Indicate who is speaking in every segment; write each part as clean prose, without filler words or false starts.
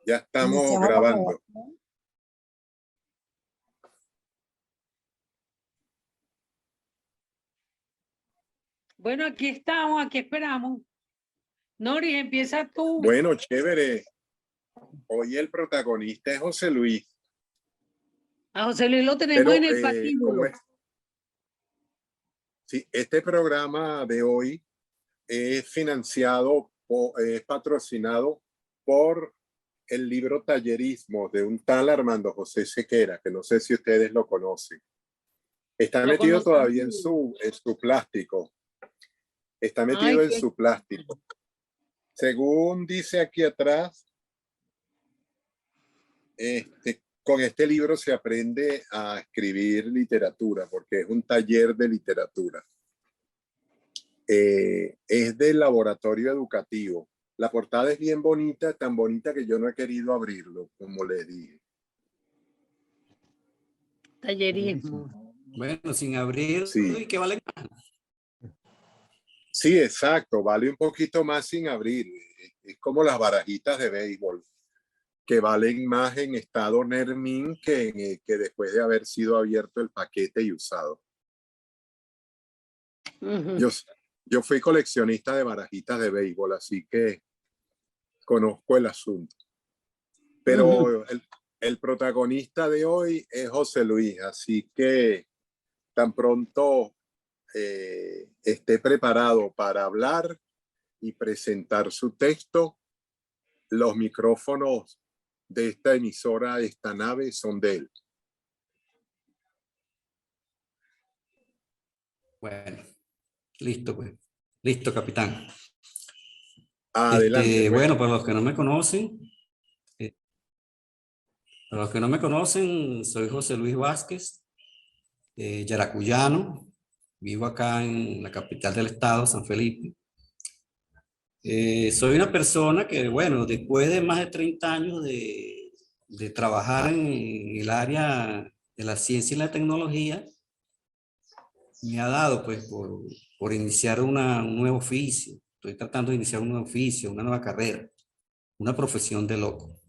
Speaker 1: Ya estamos
Speaker 2: Iniciamos la
Speaker 1: grabando.
Speaker 2: grabación.
Speaker 3: Bueno, aquí estamos, aquí esperamos. Nori, empieza tú.
Speaker 1: Bueno, chévere. Hoy el protagonista es José Luis.
Speaker 3: A José Luis lo tenemos
Speaker 1: Pero,
Speaker 3: en el
Speaker 1: ¿cómo
Speaker 3: patíbulo.
Speaker 1: es? Sí, este programa de hoy es financiado, es patrocinado por el libro Tallerismo de un tal Armando José Sequera, que no sé si ustedes lo conocen. Está
Speaker 3: Lo
Speaker 1: metido
Speaker 3: conozco.
Speaker 1: todavía en su plástico. Está metido
Speaker 3: Ay,
Speaker 1: en su plástico. Según dice aquí atrás, con este libro se aprende a escribir literatura, porque es un taller de literatura. Es del laboratorio educativo. La portada es bien bonita, tan bonita que yo no he querido abrirlo, como les dije.
Speaker 3: tallerismo.
Speaker 4: Bueno, sin abrir,
Speaker 1: Sí.
Speaker 4: ¿y qué vale?
Speaker 1: Sí, exacto, vale un poquito más sin abrir. Es como las barajitas de béisbol, que valen más en estado Nermín que después de haber sido abierto el paquete y usado. Yo fui coleccionista de barajitas de béisbol, así que conozco el asunto. Pero el protagonista de hoy es José Luis, así que tan pronto esté preparado para hablar y presentar su texto, los micrófonos de esta emisora, esta nave, son de él.
Speaker 4: Bueno, listo, pues. Listo, capitán.
Speaker 1: Adelante.
Speaker 4: Bueno, para los que no me conocen, soy José Luis Vázquez, yaracuyano. Vivo acá en la capital del estado, San Felipe. Soy una persona que, bueno, después de más de 30 años de trabajar en el área de la ciencia y la tecnología, me ha dado pues por iniciar un nuevo oficio. Estoy tratando de iniciar un nuevo oficio, una nueva carrera, una profesión de loco,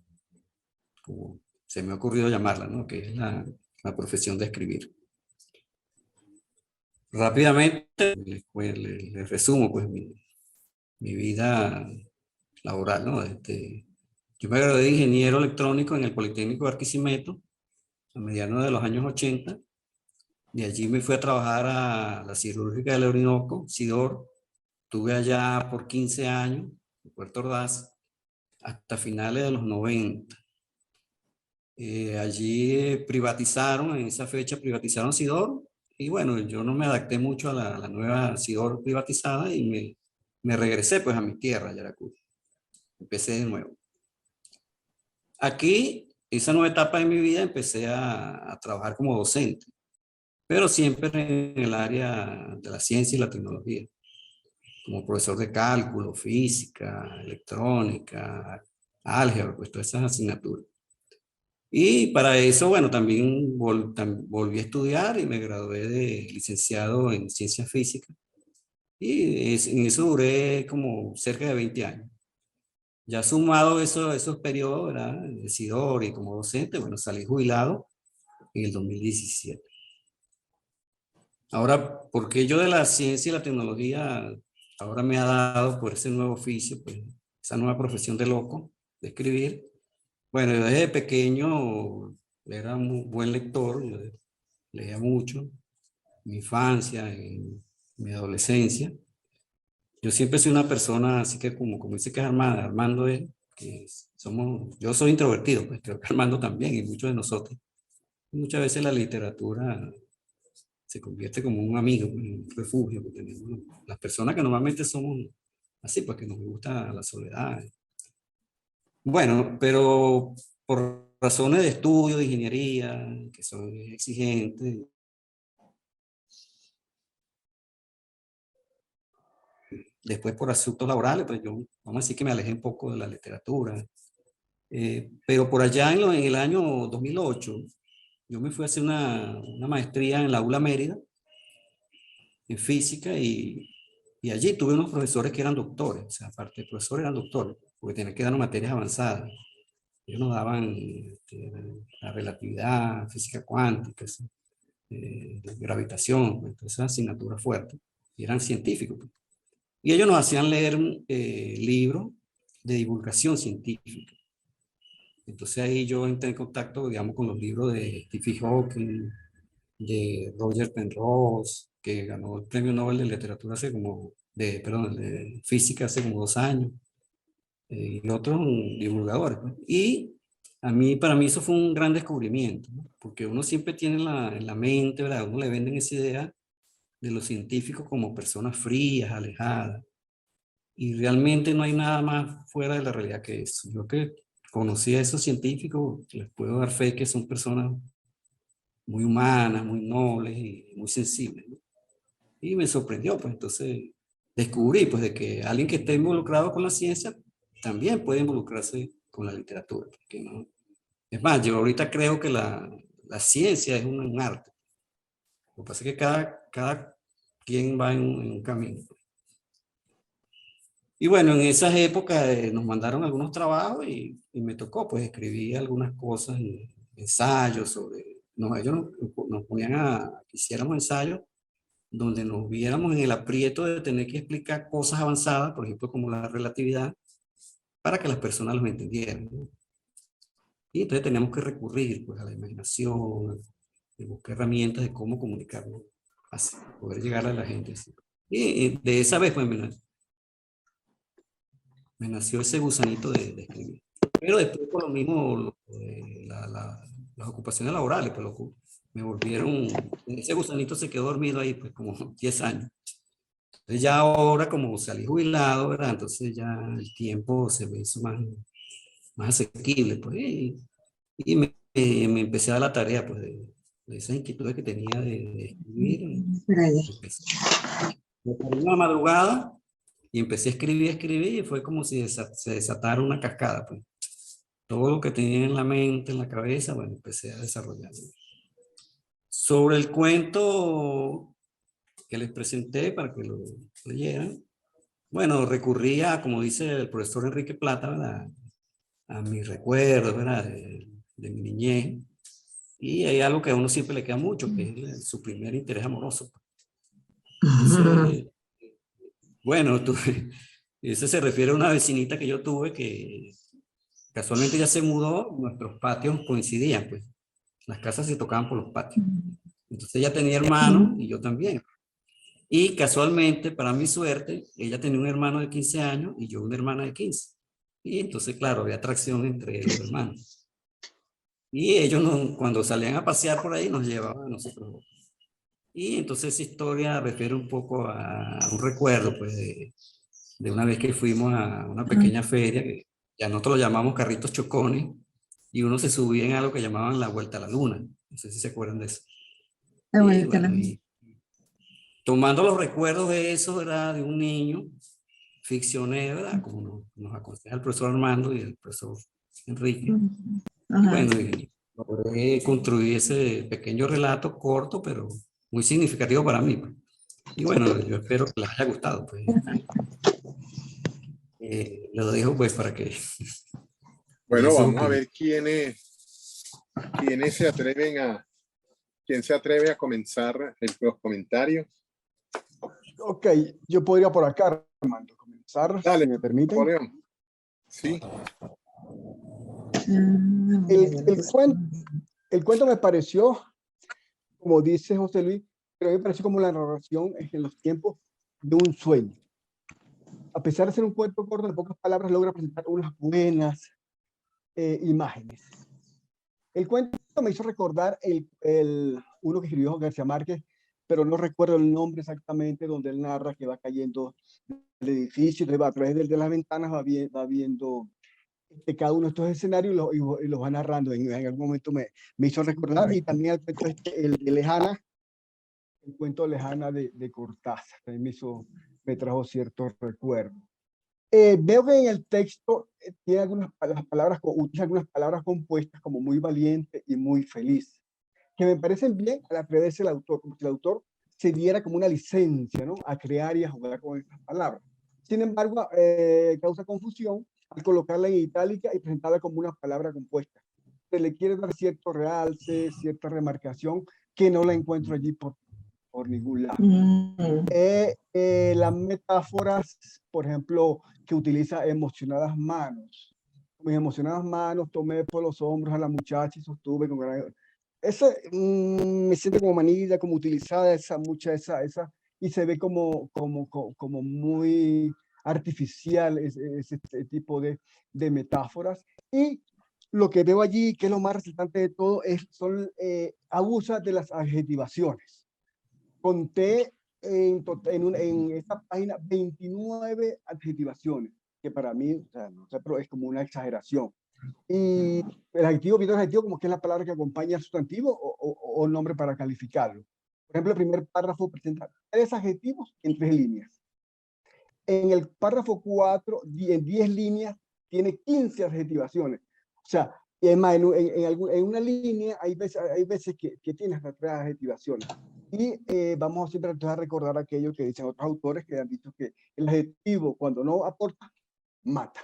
Speaker 4: como se me ha ocurrido llamarla, ¿no? Que es la profesión de escribir. Rápidamente les resumo pues mi vida laboral, ¿no? Yo me gradué de ingeniero electrónico en el Politécnico de Barquisimeto a mediados de los años 80. De allí me fui a trabajar a la Siderúrgica del Orinoco, Sidor. Estuve allá por 15 años, en Puerto Ordaz, hasta finales de los 90. Allí privatizaron, en esa fecha privatizaron Sidor, y bueno, yo no me adapté mucho a la nueva Sidor privatizada y me regresé pues a mi tierra, Yaracuy. Empecé de nuevo. Aquí, esa nueva etapa de mi vida, empecé a trabajar como docente, pero siempre en el área de la ciencia y la tecnología, como profesor de cálculo, física, electrónica, álgebra, pues todas esas asignaturas. Y para eso, bueno, también volví a estudiar y me gradué de licenciado en ciencias físicas. Y en eso duré como cerca de 20 años. Ya sumado esos periodos, ¿verdad? De Sidor y como docente, bueno, salí jubilado en el 2017. Ahora, ¿por qué yo de la ciencia y la tecnología ahora me ha dado por ese nuevo oficio, pues, esa nueva profesión de loco, de escribir? Bueno, yo desde pequeño era un buen lector, yo leía mucho, en mi infancia, en mi adolescencia. Yo siempre soy una persona, así que como dice que es Armando es, que yo soy introvertido, pues creo que Armando también, y muchos de nosotros. Muchas veces la literatura se convierte como un amigo, un refugio que tenemos las personas que normalmente somos así, pues que nos gusta la soledad. Bueno, pero por razones de estudio, de ingeniería, que soy exigente, después por asuntos laborales, pues yo, vamos a decir que me alejé un poco de la literatura. Pero por allá en el año 2008, yo me fui a hacer una maestría en la ULA Mérida, en física, y allí tuve unos profesores que eran doctores, o sea, aparte de profesores eran doctores. porque tenían que dar materias avanzadas. Ellos nos daban la relatividad, física cuántica, gravitación, pues, todas esas asignaturas fuertes, y eran científicos. Pues. Y ellos nos hacían leer libros de divulgación científica. Entonces ahí yo entré en contacto, digamos, con los libros de Stephen Hawking, de Roger Penrose, que ganó el Premio Nobel de Literatura hace como, perdón, de Física hace como 2 años, y otros divulgadores. Pues. Y para mí eso fue un gran descubrimiento, ¿no? Porque uno siempre tiene en la mente, ¿verdad? Uno le venden esa idea de los científicos como personas frías, alejadas. Y realmente no hay nada más fuera de la realidad que eso. Yo que conocí a esos científicos, les puedo dar fe que son personas muy humanas, muy nobles y muy sensibles, ¿no? Y me sorprendió, pues entonces descubrí pues de que alguien que esté involucrado con la ciencia también puede involucrarse con la literatura. Porque no, es más, yo ahorita creo que la ciencia es un arte. Lo que pasa es que cada quien va en un camino. Y bueno, en esas épocas nos mandaron algunos trabajos y me tocó, pues escribí algunas cosas, ensayos sobre, ellos nos ponían que hiciéramos ensayos donde nos viéramos en el aprieto de tener que explicar cosas avanzadas, por ejemplo, como la relatividad, para que las personas los entendieran, ¿no? Y entonces teníamos que recurrir pues, a la imaginación, de buscar herramientas de cómo comunicarnos, así, poder llegar a la gente. Así. Y de esa vez pues, me nació ese gusanito de escribir. Pero después por lo mismo, las ocupaciones laborales, pues me volvieron, ese gusanito se quedó dormido ahí pues como 10 años. Entonces ya ahora como salí jubilado, ¿verdad? Entonces ya el tiempo se me hizo más asequible, pues, y me empecé a dar la tarea, pues, de esas inquietudes que tenía de escribir. Me paré una madrugada y empecé a escribir, y fue como si se desatara una cascada, pues. Todo lo que tenía en la mente, en la cabeza, bueno, empecé a desarrollarlo. Sobre el cuento que les presenté para que lo leyeran, bueno, recurría, como dice el profesor Enrique Plata, ¿verdad? A mis recuerdos, ¿verdad? De mi niñez. Y hay algo que a uno siempre le queda mucho, que es su primer interés amoroso. Entonces, bueno, eso se refiere a una vecinita que yo tuve que casualmente ya se mudó, nuestros patios coincidían, pues. Las casas se tocaban por los patios. Entonces ella tenía hermano y yo también. Y casualmente, para mi suerte, ella tenía un hermano de 15 años y yo una hermana de 15. Y entonces, claro, había atracción entre los hermanos. Y ellos cuando salían a pasear por ahí nos llevaban a nosotros. Y entonces esa historia refiere un poco a un recuerdo, pues, de una vez que fuimos a una pequeña feria, que ya nosotros lo llamamos carritos chocones, y uno se subía en algo que llamaban la vuelta a la luna. No sé si se acuerdan de eso. Y bueno, y tomando los recuerdos de eso, ¿verdad? De un niño, ficcioné, ¿verdad? Como nos aconseja el profesor Armando y el profesor Enrique. Y bueno, y logré construir ese pequeño relato corto, pero muy significativo para mí. Pues. Y bueno, yo espero que les haya gustado. Pues. Lo dejo pues para que...
Speaker 1: Bueno, vamos a ver quién se atreve a comenzar los comentarios.
Speaker 2: Ok, yo podría por acá, Armando, comenzar,
Speaker 1: Dale,
Speaker 2: si me permiten.
Speaker 1: Napoleón. Sí.
Speaker 2: El cuento me pareció, como dice José Luis, pero me pareció como la narración en los tiempos de un sueño. A pesar de ser un cuento corto, de pocas palabras, logra presentar unas buenas imágenes. El cuento me hizo recordar uno que escribió García Márquez, pero no recuerdo el nombre exactamente, donde él narra que va cayendo el edificio, a través de las ventanas va viendo cada uno de estos escenarios y los va narrando. En algún momento me hizo recordar, y también el cuento el cuento Lejana de Cortázar, también me trajo ciertos recuerdos. Veo que en el texto tiene utiliza algunas palabras compuestas como muy valiente y muy feliz, que me parecen bien al atreverse el autor, como si el autor se diera como una licencia, ¿no? A crear y a jugar con estas palabras. Sin embargo, causa confusión al colocarla en itálica y presentarla como una palabra compuesta. Se le quiere dar cierto realce, cierta remarcación que no la encuentro allí por ningún lado. Las metáforas, por ejemplo, que utiliza emocionadas manos. Mis emocionadas manos, tomé por los hombros a la muchacha y sostuve con gran... Esa, me siento como manilla, como utilizada esa, y se ve como muy artificial ese tipo de metáforas. Y lo que veo allí, que es lo más resaltante de todo, abusa de las adjetivaciones. Conté en esta página 29 adjetivaciones, que para mí, o sea, no sé, pero es como una exageración. Y el adjetivo, viendo el adjetivo como que es la palabra que acompaña al sustantivo o nombre para calificarlo. Por ejemplo, el primer párrafo presenta 3 adjetivos en 3 líneas. En el párrafo 4, en 10 líneas, tiene 15 adjetivaciones. O sea, es más, en una línea hay veces que tiene hasta 3 adjetivaciones. Y vamos siempre a recordar aquello que dicen otros autores que han dicho que el adjetivo, cuando no aporta, mata.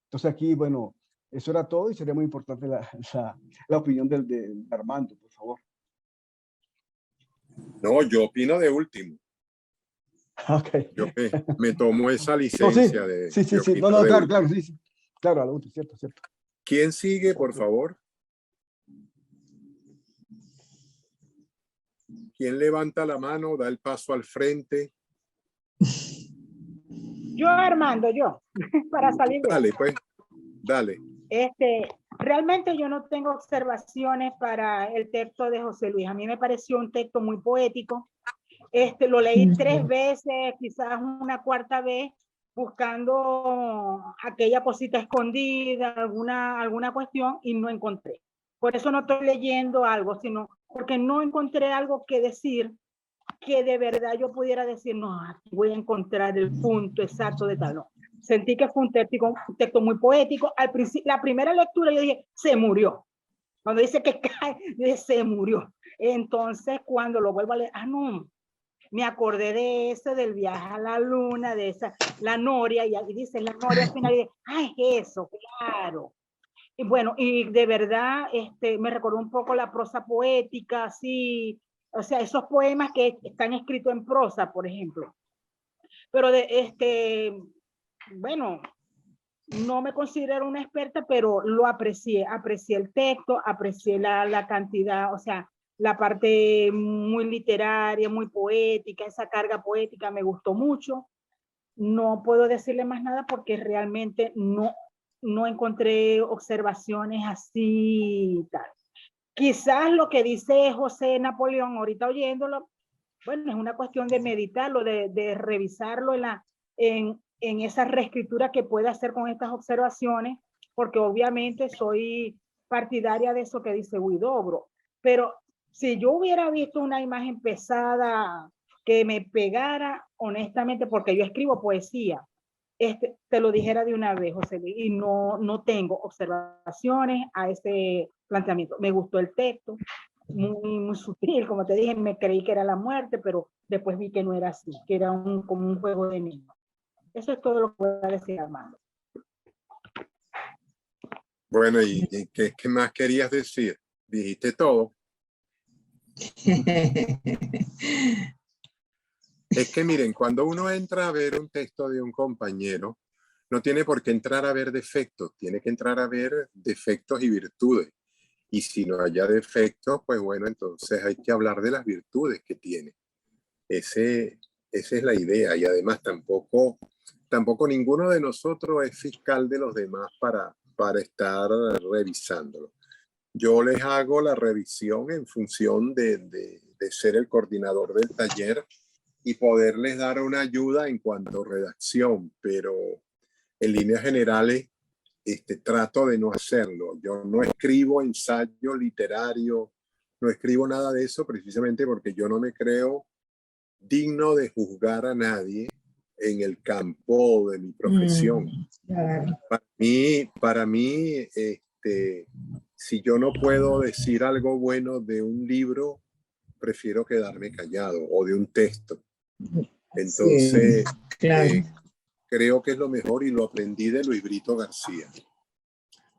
Speaker 2: Entonces aquí, bueno, eso era todo y sería muy importante la opinión de Armando, por favor.
Speaker 1: No, yo opino de último.
Speaker 2: Okay.
Speaker 1: Yo me tomo esa
Speaker 2: No,
Speaker 1: licencia
Speaker 2: sí.
Speaker 1: de
Speaker 2: No, claro,
Speaker 1: último.
Speaker 2: claro, sí. Claro, a lo último, cierto.
Speaker 1: ¿Quién sigue, por favor? ¿Quién levanta la mano, da el paso al frente?
Speaker 5: Yo, Armando, para salir de
Speaker 1: Dale, pues, dale.
Speaker 5: Realmente yo no tengo observaciones para el texto de José Luis. A mí me pareció un texto muy poético. Lo leí 3 veces, quizás una 4ª vez, buscando aquella cosita escondida, alguna cuestión, y no encontré. Por eso no estoy leyendo algo, sino porque no encontré algo que decir que de verdad yo pudiera decir, no, aquí voy a encontrar el punto exacto de tal. No. Sentí que fue un texto muy poético. Al principio, la primera lectura yo dije, se murió. Cuando dice que cae, yo dije, se murió. Entonces, cuando lo vuelvo a leer, no, me acordé de ese, del viaje a la luna, de esa, la noria, y ahí dice la noria al final, y dije, eso, claro. Y bueno, y de verdad, me recordó un poco la prosa poética, así, o sea, esos poemas que están escritos en prosa, por ejemplo. Pero bueno, no me considero una experta, pero lo aprecié el texto, aprecié la cantidad, o sea, la parte muy literaria, muy poética, esa carga poética me gustó mucho. No puedo decirle más nada porque realmente no encontré observaciones así tal. Quizás lo que dice José Napoleón, ahorita oyéndolo, bueno, es una cuestión de meditarlo, de revisarlo en esa reescritura que puede hacer con estas observaciones, porque obviamente soy partidaria de eso que dice Huidobro. Pero si yo hubiera visto una imagen pesada que me pegara, honestamente, porque yo escribo poesía, te lo dijera de una vez, José Luis, y no tengo observaciones a ese planteamiento. Me gustó el texto, muy sutil, como te dije, me creí que era la muerte, pero después vi que no era así, que era como un juego de niños. Eso es todo lo que voy a decir, Armando.
Speaker 1: Bueno, ¿y qué más querías decir? Dijiste todo. Es que miren, cuando uno entra a ver un texto de un compañero, no tiene por qué entrar a ver defectos, tiene que entrar a ver defectos y virtudes. Y si no haya defectos, pues bueno, entonces hay que hablar de las virtudes que tiene. Esa es la idea. Y además tampoco ninguno de nosotros es fiscal de los demás para estar revisándolo. Yo les hago la revisión en función de ser el coordinador del taller y poderles dar una ayuda en cuanto a redacción, pero en líneas generales trato de no hacerlo. Yo no escribo ensayo literario, no escribo nada de eso precisamente porque yo no me creo digno de juzgar a nadie en el campo de mi profesión. Claro. Para mí si yo no puedo decir algo bueno de un libro, prefiero quedarme callado, o de un texto. Entonces,
Speaker 6: sí, claro.
Speaker 1: creo que es lo mejor y lo aprendí de Luis Brito García.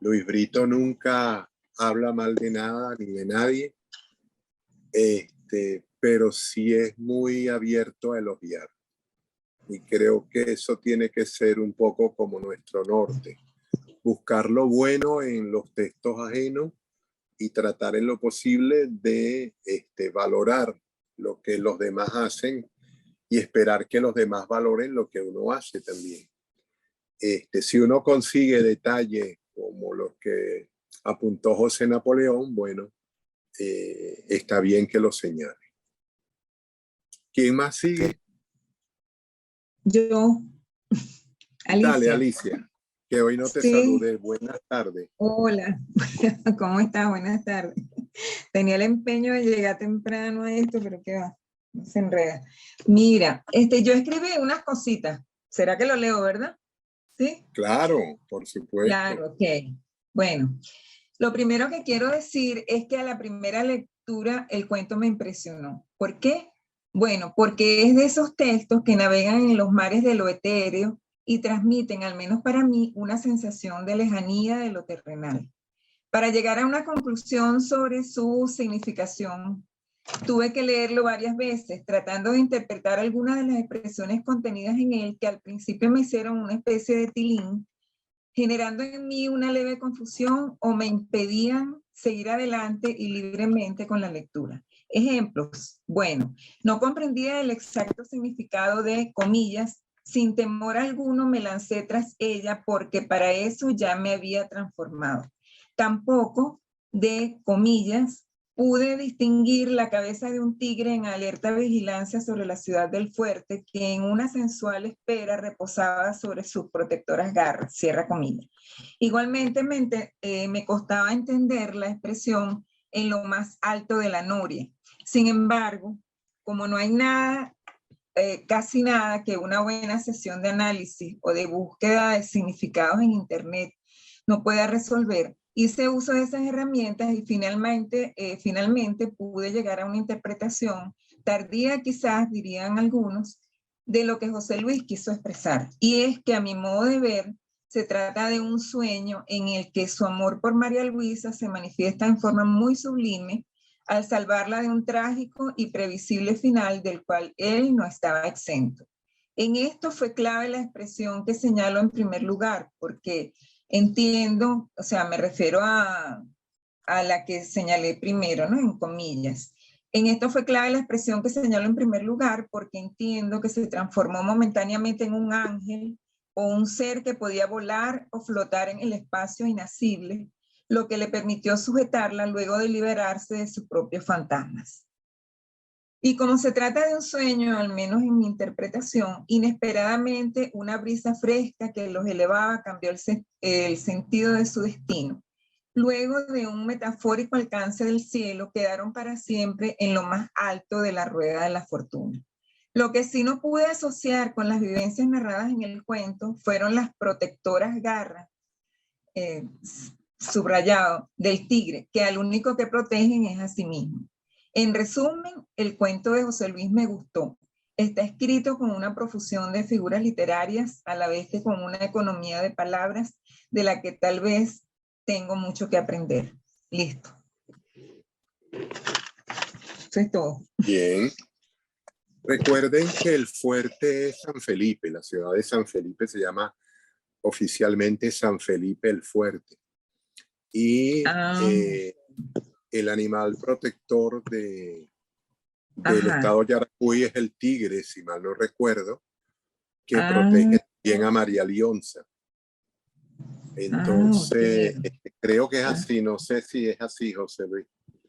Speaker 1: Luis Brito nunca habla mal de nada ni de nadie, pero sí es muy abierto a elogiar. Y creo que eso tiene que ser un poco como nuestro norte. Buscar lo bueno en los textos ajenos y tratar en lo posible de valorar lo que los demás hacen y esperar que los demás valoren lo que uno hace también. Si uno consigue detalles como los que apuntó José Napoleón, bueno, está bien que lo señale. ¿Quién más sigue?
Speaker 6: Yo, Alicia.
Speaker 1: Dale, Alicia, que hoy no te
Speaker 6: Sí.
Speaker 1: salude. Buenas tardes.
Speaker 6: Hola, ¿cómo estás? Buenas tardes. Tenía el empeño de llegar temprano a esto, pero qué va, se enreda. Mira, yo escribí unas cositas. ¿Será que lo leo, verdad? ¿Sí?
Speaker 1: Claro, por supuesto.
Speaker 6: Claro, ok. Bueno, lo primero que quiero decir es que a la primera lectura el cuento me impresionó. ¿Por qué? Bueno, porque es de esos textos que navegan en los mares de lo etéreo y transmiten, al menos para mí, una sensación de lejanía de lo terrenal. Para llegar a una conclusión sobre su significación, tuve que leerlo varias veces, tratando de interpretar algunas de las expresiones contenidas en él que al principio me hicieron una especie de tilín, generando en mí una leve confusión o me impedían seguir adelante y libremente con la lectura. Ejemplos. Bueno, no comprendía el exacto significado de comillas. Sin temor alguno me lancé tras ella porque para eso ya me había transformado. Tampoco, de comillas, pude distinguir la cabeza de un tigre en alerta vigilancia sobre la ciudad del fuerte que en una sensual espera reposaba sobre sus protectoras garras, cierra comillas. Igualmente me costaba entender la expresión en lo más alto de la noria. Sin embargo, como no hay nada, casi nada que una buena sesión de análisis o de búsqueda de significados en internet no pueda resolver, hice uso de esas herramientas y finalmente pude llegar a una interpretación tardía, quizás dirían algunos, de lo que José Luis quiso expresar. Y es que a mi modo de ver, se trata de un sueño en el que su amor por María Luisa se manifiesta en forma muy sublime al salvarla de un trágico y previsible final del cual él no estaba exento. En esto fue clave la expresión que señalo en primer lugar, porque entiendo, o sea, me refiero a la que señalé primero, ¿no? En comillas. En esto fue clave la expresión que señalo en primer lugar, porque entiendo que se transformó momentáneamente en un ángel o un ser que podía volar o flotar en el espacio inacible, lo que le permitió sujetarla luego de liberarse de sus propios fantasmas. Y como se trata de un sueño, al menos en mi interpretación, inesperadamente una brisa fresca que los elevaba cambió el sentido de su destino. Luego de un metafórico alcance del cielo, quedaron para siempre en lo más alto de la rueda de la fortuna. Lo que sí no pude asociar con las vivencias narradas en el cuento fueron las protectoras garras, subrayado, del tigre, que al único que protegen es a sí mismo. En resumen, el cuento de José Luis me gustó. Está escrito con una profusión de figuras literarias, a la vez que con una economía de palabras, de la que tal vez tengo mucho que aprender. Listo. Eso es todo.
Speaker 1: Bien. Recuerden que el fuerte es San Felipe. La ciudad de San Felipe se llama oficialmente San Felipe el Fuerte. Y el animal protector del estado Yaracuy es el tigre, si mal no recuerdo, que protege bien a María Lionza. Entonces, creo que es así. No sé si es así, José Luis,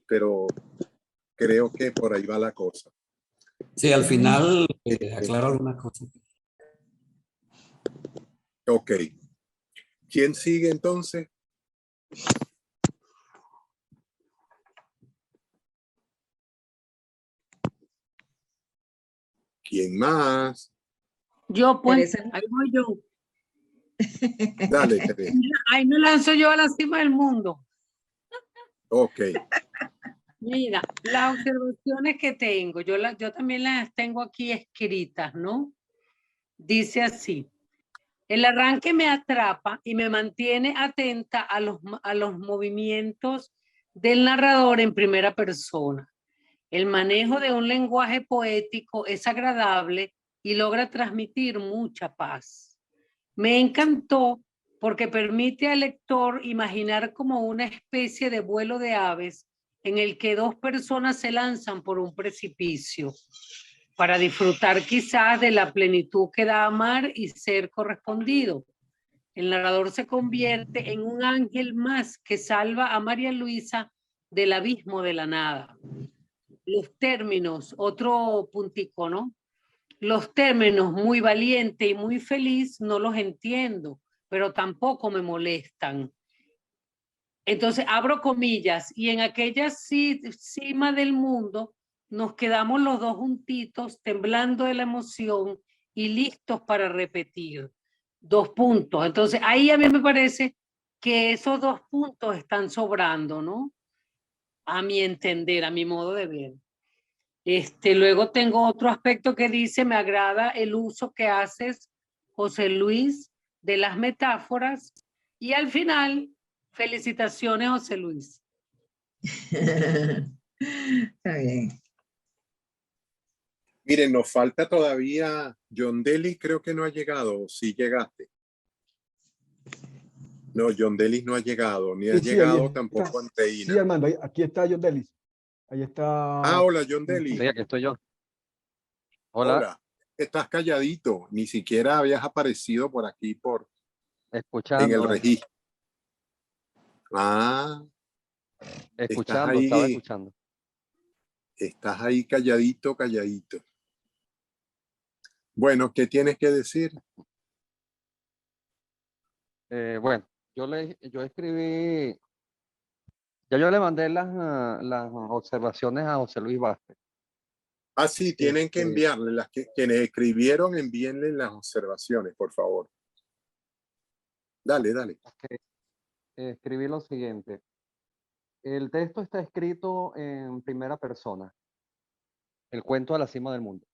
Speaker 1: pero creo que por ahí va la cosa.
Speaker 4: Sí, al final aclaro algunas cosas.
Speaker 1: Ok. ¿Quién sigue entonces? ¿Quién más?
Speaker 3: Yo, pues,
Speaker 6: Teresa.
Speaker 3: ahí voy yo.
Speaker 1: Dale, Teresa.
Speaker 3: Ahí me lanzo yo a la cima del mundo.
Speaker 1: Ok.
Speaker 3: Mira, las observaciones que tengo, yo también las tengo aquí escritas, ¿no? Dice así: El arranque me atrapa y me mantiene atenta a los movimientos del narrador en primera persona. El manejo de un lenguaje poético es agradable y logra transmitir mucha paz. Me encantó porque permite al lector imaginar como una especie de vuelo de aves en el que dos personas se lanzan por un precipicio para disfrutar quizás de la plenitud que da amar y ser correspondido. El narrador se convierte en un ángel más que salva a María Luisa del abismo de la nada. Los términos, otro puntico, ¿no? Los términos muy valiente y muy feliz no los entiendo, pero tampoco me molestan. Entonces, abro comillas, y en aquella cima del mundo nos quedamos los dos juntitos, temblando de la emoción y listos para repetir. 2 puntos. Entonces, ahí a mí me parece que esos 2 puntos están sobrando, ¿no? A mi entender, a mi modo de ver. Luego tengo otro aspecto que dice, me agrada el uso que haces, José Luis, de las metáforas. Y al final, felicitaciones, José Luis.
Speaker 6: Está bien.
Speaker 1: Miren, nos falta todavía John Delis, creo que no ha llegado. Sí llegaste. No, John Delis no ha llegado, ni ha
Speaker 2: Sí,
Speaker 1: llegado
Speaker 2: ahí
Speaker 1: tampoco
Speaker 2: está.
Speaker 1: Anteína.
Speaker 2: Sí, Armando, aquí está John Delis. Ahí está.
Speaker 1: Ah, hola, John Delis.
Speaker 7: Sí, aquí estoy yo. Hola,
Speaker 1: Hola. Estás calladito, ni siquiera habías aparecido por aquí en el
Speaker 7: escuchando,
Speaker 1: registro. Ah,
Speaker 7: estaba escuchando.
Speaker 1: estás ahí calladito, calladito. Bueno, ¿qué tienes que decir?
Speaker 7: Bueno, yo escribí, ya yo le mandé las observaciones a José Luis Vázquez.
Speaker 1: Ah, sí, tienen que
Speaker 7: Este,
Speaker 1: enviarle, quienes escribieron, envíenle las observaciones, por favor. Dale, dale.
Speaker 7: Escribí lo siguiente. El texto está escrito en primera persona, el cuento a la cima del mundo.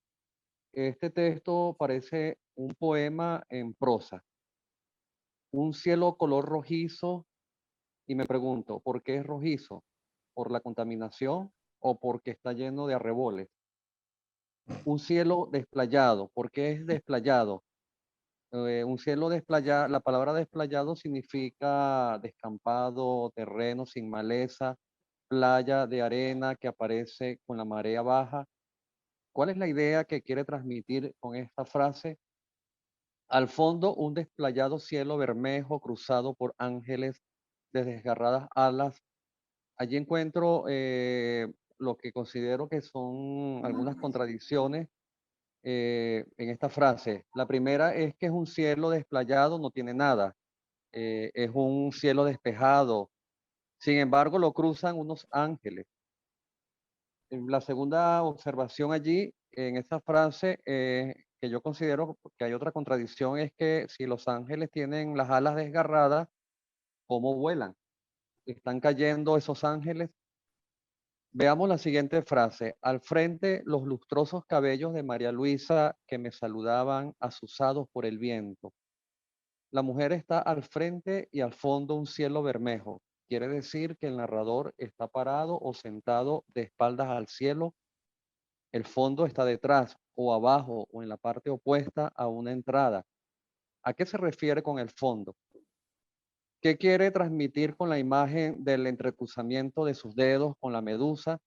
Speaker 7: Este texto parece un poema en prosa, un cielo color rojizo, y me pregunto, ¿por qué es rojizo? ¿Por la contaminación o porque está lleno de arreboles? Un cielo desplayado, ¿por qué es desplayado? Un cielo desplayado, la palabra desplayado significa descampado, terreno sin maleza, playa de arena que aparece con la marea baja. ¿Cuál es la idea que quiere transmitir con esta frase? Al fondo, un desplayado cielo bermejo cruzado por ángeles de desgarradas alas. Allí encuentro lo que considero que son algunas contradicciones en esta frase. La primera es que es un cielo desplayado, no tiene nada. Es un cielo despejado. Sin embargo, lo cruzan unos ángeles. La segunda observación allí, en esta frase, que yo considero que hay otra contradicción, es que si los ángeles tienen las alas desgarradas, ¿cómo vuelan? ¿Están cayendo esos ángeles? Veamos la siguiente frase. Al frente, los lustrosos cabellos de María Luisa que me saludaban azuzados por el viento. La mujer está al frente y al fondo un cielo bermejo. Quiere decir que el narrador está parado o sentado de espaldas al cielo. El fondo está detrás o abajo o en la parte opuesta a una entrada. ¿A qué se refiere con el fondo? ¿Qué quiere transmitir con la imagen del entrecruzamiento de sus dedos con la medusa?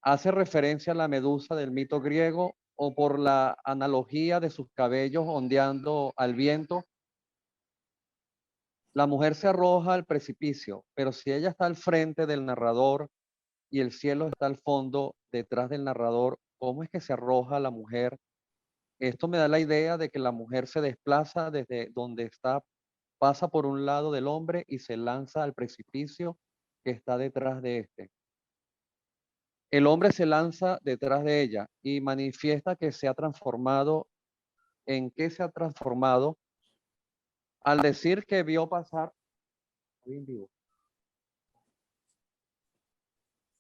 Speaker 7: ¿Hace referencia a la medusa del mito griego o por la analogía de sus cabellos ondeando al viento? La mujer se arroja al precipicio, pero si ella está al frente del narrador y el cielo está al fondo, detrás del narrador, ¿cómo es que se arroja la mujer? Esto me da la idea de que la mujer se desplaza desde donde está, pasa por un lado del hombre y se lanza al precipicio que está detrás de este. El hombre se lanza detrás de ella y manifiesta que se ha transformado. ¿En qué se ha transformado? Al decir que vio pasar,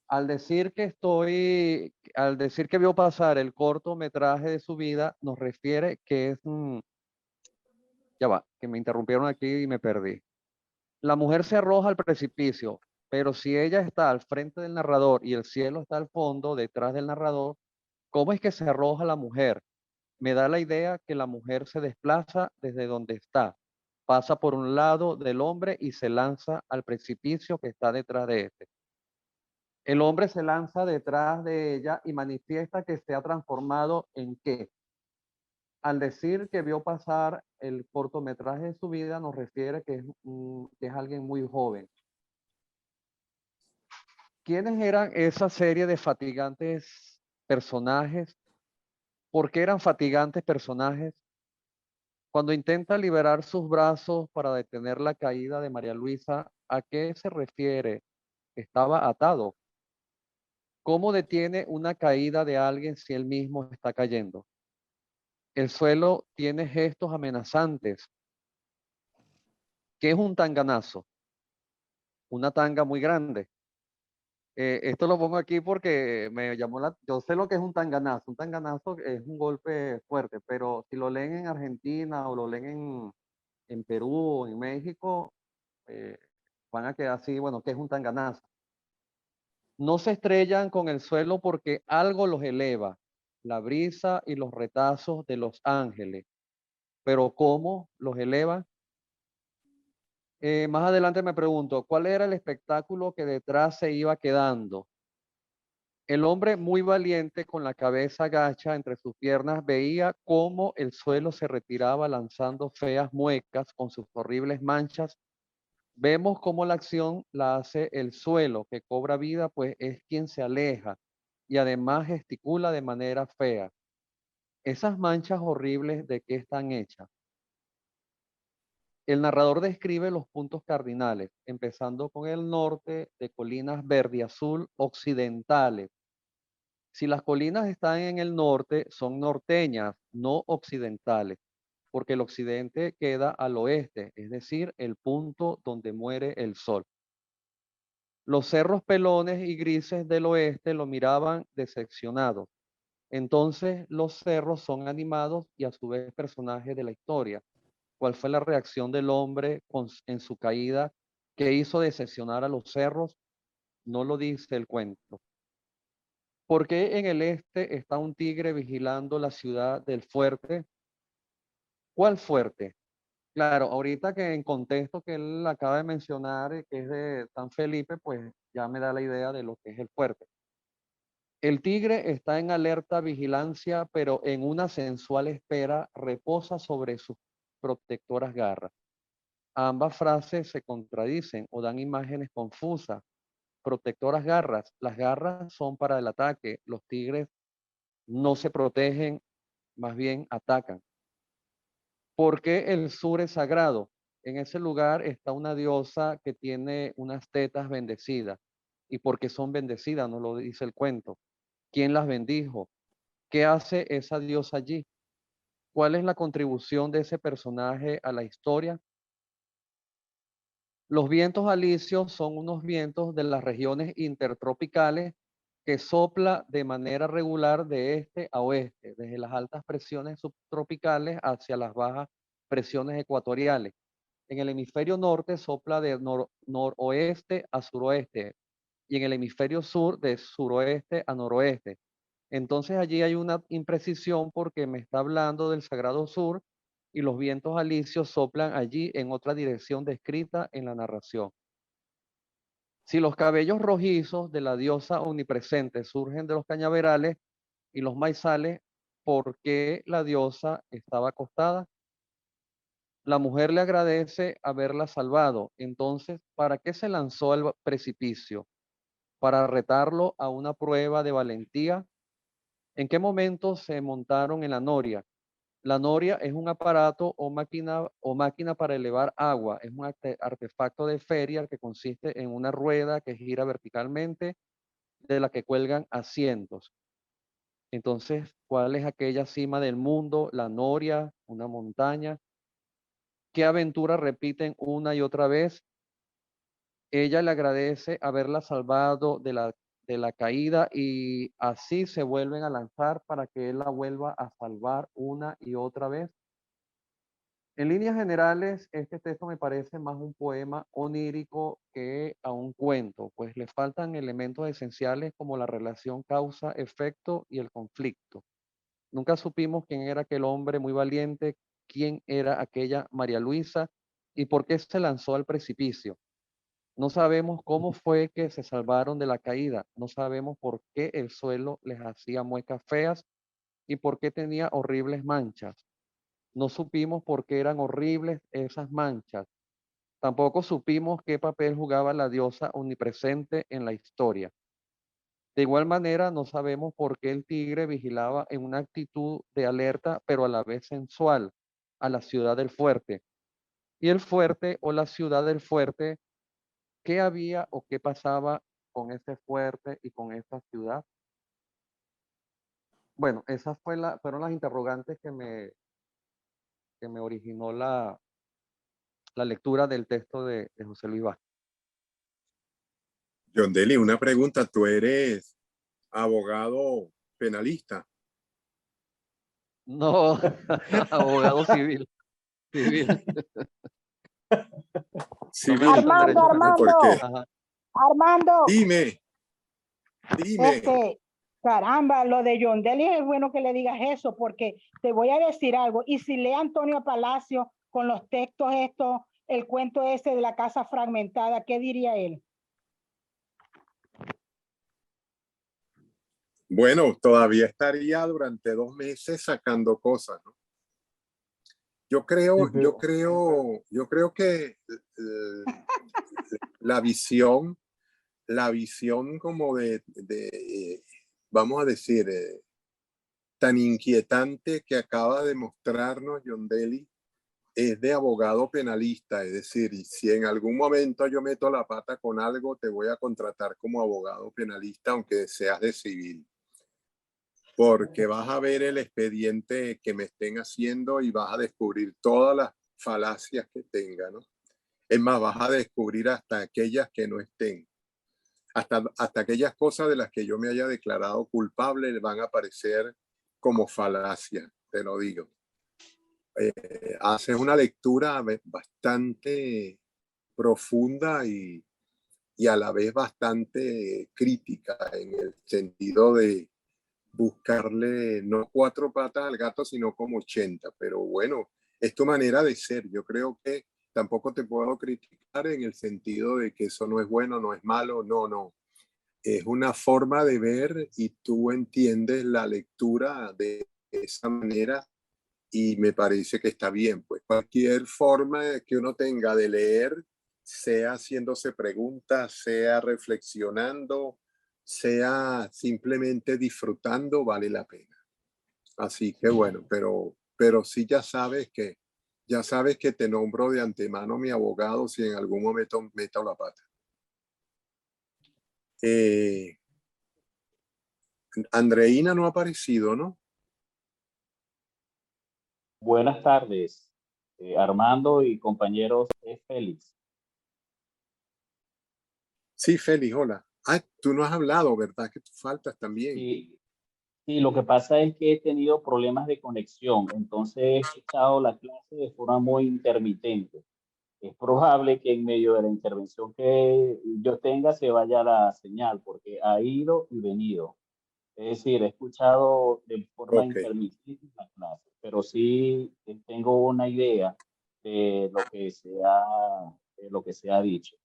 Speaker 7: al decir que vio pasar el cortometraje de su vida, nos refiere que es Ya va, que me interrumpieron aquí y me perdí. La mujer se arroja al precipicio, pero si ella está al frente del narrador y el cielo está al fondo, detrás del narrador, ¿cómo es que se arroja la mujer? Me da la idea que la mujer se desplaza desde donde está, pasa por un lado del hombre y se lanza al precipicio que está detrás de este. El hombre se lanza detrás de ella y manifiesta que se ha transformado en qué. Al decir que vio pasar el cortometraje de su vida, nos refiere que es alguien muy joven. ¿Quiénes eran esa serie de fatigantes personajes? ¿Por qué eran fatigantes personajes? Cuando intenta liberar sus brazos para detener la caída de María Luisa, ¿a qué se refiere? Estaba atado. ¿Cómo detiene una caída de alguien si él mismo está cayendo? El suelo tiene gestos amenazantes. ¿Qué es un tanganazo? Una tanga muy grande. Esto lo pongo aquí porque me llamó yo sé lo que es un tanganazo. Un tanganazo es un golpe fuerte, pero si lo leen en Argentina o lo leen en Perú o en México, eh, van a quedar así, bueno, ¿qué es un tanganazo? No se estrellan con el suelo porque algo los eleva, la brisa y los retazos de los ángeles. Pero ¿cómo los eleva? Más adelante me pregunto, ¿cuál era el espectáculo que detrás se iba quedando? El hombre muy valiente con la cabeza gacha entre sus piernas veía cómo el suelo se retiraba lanzando feas muecas con sus horribles manchas. Vemos cómo la acción la hace el suelo, que cobra vida, pues es quien se aleja y además gesticula de manera fea. Esas manchas horribles, ¿de qué están hechas? El narrador describe los puntos cardinales, empezando con el norte de colinas verde y azul occidentales. Si las colinas están en el norte, son norteñas, no occidentales, porque el occidente queda al oeste, es decir, el punto donde muere el sol. Los cerros pelones y grises del oeste lo miraban decepcionados. Entonces los cerros son animados y a su vez personajes de la historia. ¿Cuál fue la reacción del hombre en su caída que hizo decepcionar a los cerros? No lo dice el cuento. ¿Por qué en el este está un tigre vigilando la ciudad del fuerte? ¿Cuál fuerte? Claro, ahorita que en contexto que él acaba de mencionar, que es de San Felipe, pues ya me da la idea de lo que es el fuerte. El tigre está en alerta vigilancia, pero en una sensual espera reposa sobre sus protectoras garras. Ambas frases se contradicen o dan imágenes confusas. Protectoras garras. Las garras son para el ataque. Los tigres no se protegen, más bien atacan. ¿Por qué el sur es sagrado? En ese lugar está una diosa que tiene unas tetas bendecidas. ¿Y por qué son bendecidas? Nos lo dice el cuento. ¿Quién las bendijo? ¿Qué hace esa diosa allí? ¿Cuál es la contribución de ese personaje a la historia? Los vientos alisios son unos vientos de las regiones intertropicales que sopla de manera regular de este a oeste, desde las altas presiones subtropicales hacia las bajas presiones ecuatoriales. En el hemisferio norte sopla de noroeste a suroeste y en el hemisferio sur de suroeste a noroeste. Entonces allí hay una imprecisión porque me está hablando del Sagrado Sur y los vientos alisios soplan allí en otra dirección descrita en la narración. Si los cabellos rojizos de la diosa omnipresente surgen de los cañaverales y los maizales, ¿por qué la diosa estaba acostada? La mujer le agradece haberla salvado. Entonces, ¿para qué se lanzó al precipicio? ¿Para retarlo a una prueba de valentía? ¿En qué momento se montaron en la noria? La noria es un aparato o máquina para elevar agua. Es un artefacto de feria que consiste en una rueda que gira verticalmente de la que cuelgan asientos. Entonces, ¿cuál es aquella cima del mundo? La noria, una montaña. ¿Qué aventura repiten una y otra vez? Ella le agradece haberla salvado de la caída y así se vuelven a lanzar para que él la vuelva a salvar una y otra vez. En líneas generales, este texto me parece más un poema onírico que a un cuento, pues le faltan elementos esenciales como la relación causa-efecto y el conflicto. Nunca supimos quién era aquel hombre muy valiente, quién era aquella María Luisa y por qué se lanzó al precipicio. No sabemos cómo fue que se salvaron de la caída, no sabemos por qué el suelo les hacía muecas feas y por qué tenía horribles manchas. No supimos por qué eran horribles esas manchas. Tampoco supimos qué papel jugaba la diosa omnipresente en la historia. De igual manera, no sabemos por qué el tigre vigilaba en una actitud de alerta, pero a la vez sensual, a la ciudad del fuerte. Y el fuerte o la ciudad del fuerte, ¿qué había o qué pasaba con ese fuerte y con esa ciudad? Bueno, esas fueron las interrogantes que me originó la lectura del texto de José Luis Vázquez.
Speaker 1: John Deli, una pregunta. ¿Tú eres abogado penalista?
Speaker 7: No, abogado civil. No me gusta el
Speaker 5: Armando,
Speaker 7: derecho penal.
Speaker 1: ¿Por qué?
Speaker 7: Ajá.
Speaker 5: Armando,
Speaker 1: Dime.
Speaker 5: caramba, lo de John Deli es bueno que le digas eso, porque te voy a decir algo. Y si lee Antonio Palacio con los textos estos, el cuento ese de la casa fragmentada, ¿qué diría él?
Speaker 1: Bueno, todavía estaría durante 2 meses sacando cosas, ¿no? Yo creo que la visión como vamos a decir, tan inquietante que acaba de mostrarnos John Deli es de abogado penalista, es decir, si en algún momento yo meto la pata con algo, te voy a contratar como abogado penalista, aunque seas de civil, porque vas a ver el expediente que me estén haciendo y vas a descubrir todas las falacias que tenga, ¿no? Es más, vas a descubrir hasta aquellas que no estén. Hasta aquellas cosas de las que yo me haya declarado culpable van a aparecer como falacias, te lo digo. Haces una lectura bastante profunda y a la vez bastante crítica en el sentido de buscarle no 4 patas al gato, sino como 80. Pero bueno, es tu manera de ser. Yo creo que tampoco te puedo criticar en el sentido de que eso no es bueno, no es malo, no. Es una forma de ver y tú entiendes la lectura de esa manera y me parece que está bien. Pues cualquier forma que uno tenga de leer, sea haciéndose preguntas, sea reflexionando, sea simplemente disfrutando, vale la pena. Así que bueno, pero sí ya sabes que te nombro de antemano mi abogado si en algún momento meto la pata. Andreina no ha aparecido, ¿no?
Speaker 8: Buenas tardes, Armando y compañeros, es Félix.
Speaker 1: Sí, Félix, hola. Tú no has hablado, ¿verdad? Que tú faltas también.
Speaker 8: Sí, lo que pasa es que he tenido problemas de conexión, entonces he escuchado la clase de forma muy intermitente. Es probable que en medio de la intervención que yo tenga se vaya la señal, porque ha ido y venido. Es decir, he escuchado de forma intermitente la clase, pero sí tengo una idea de lo que se ha dicho.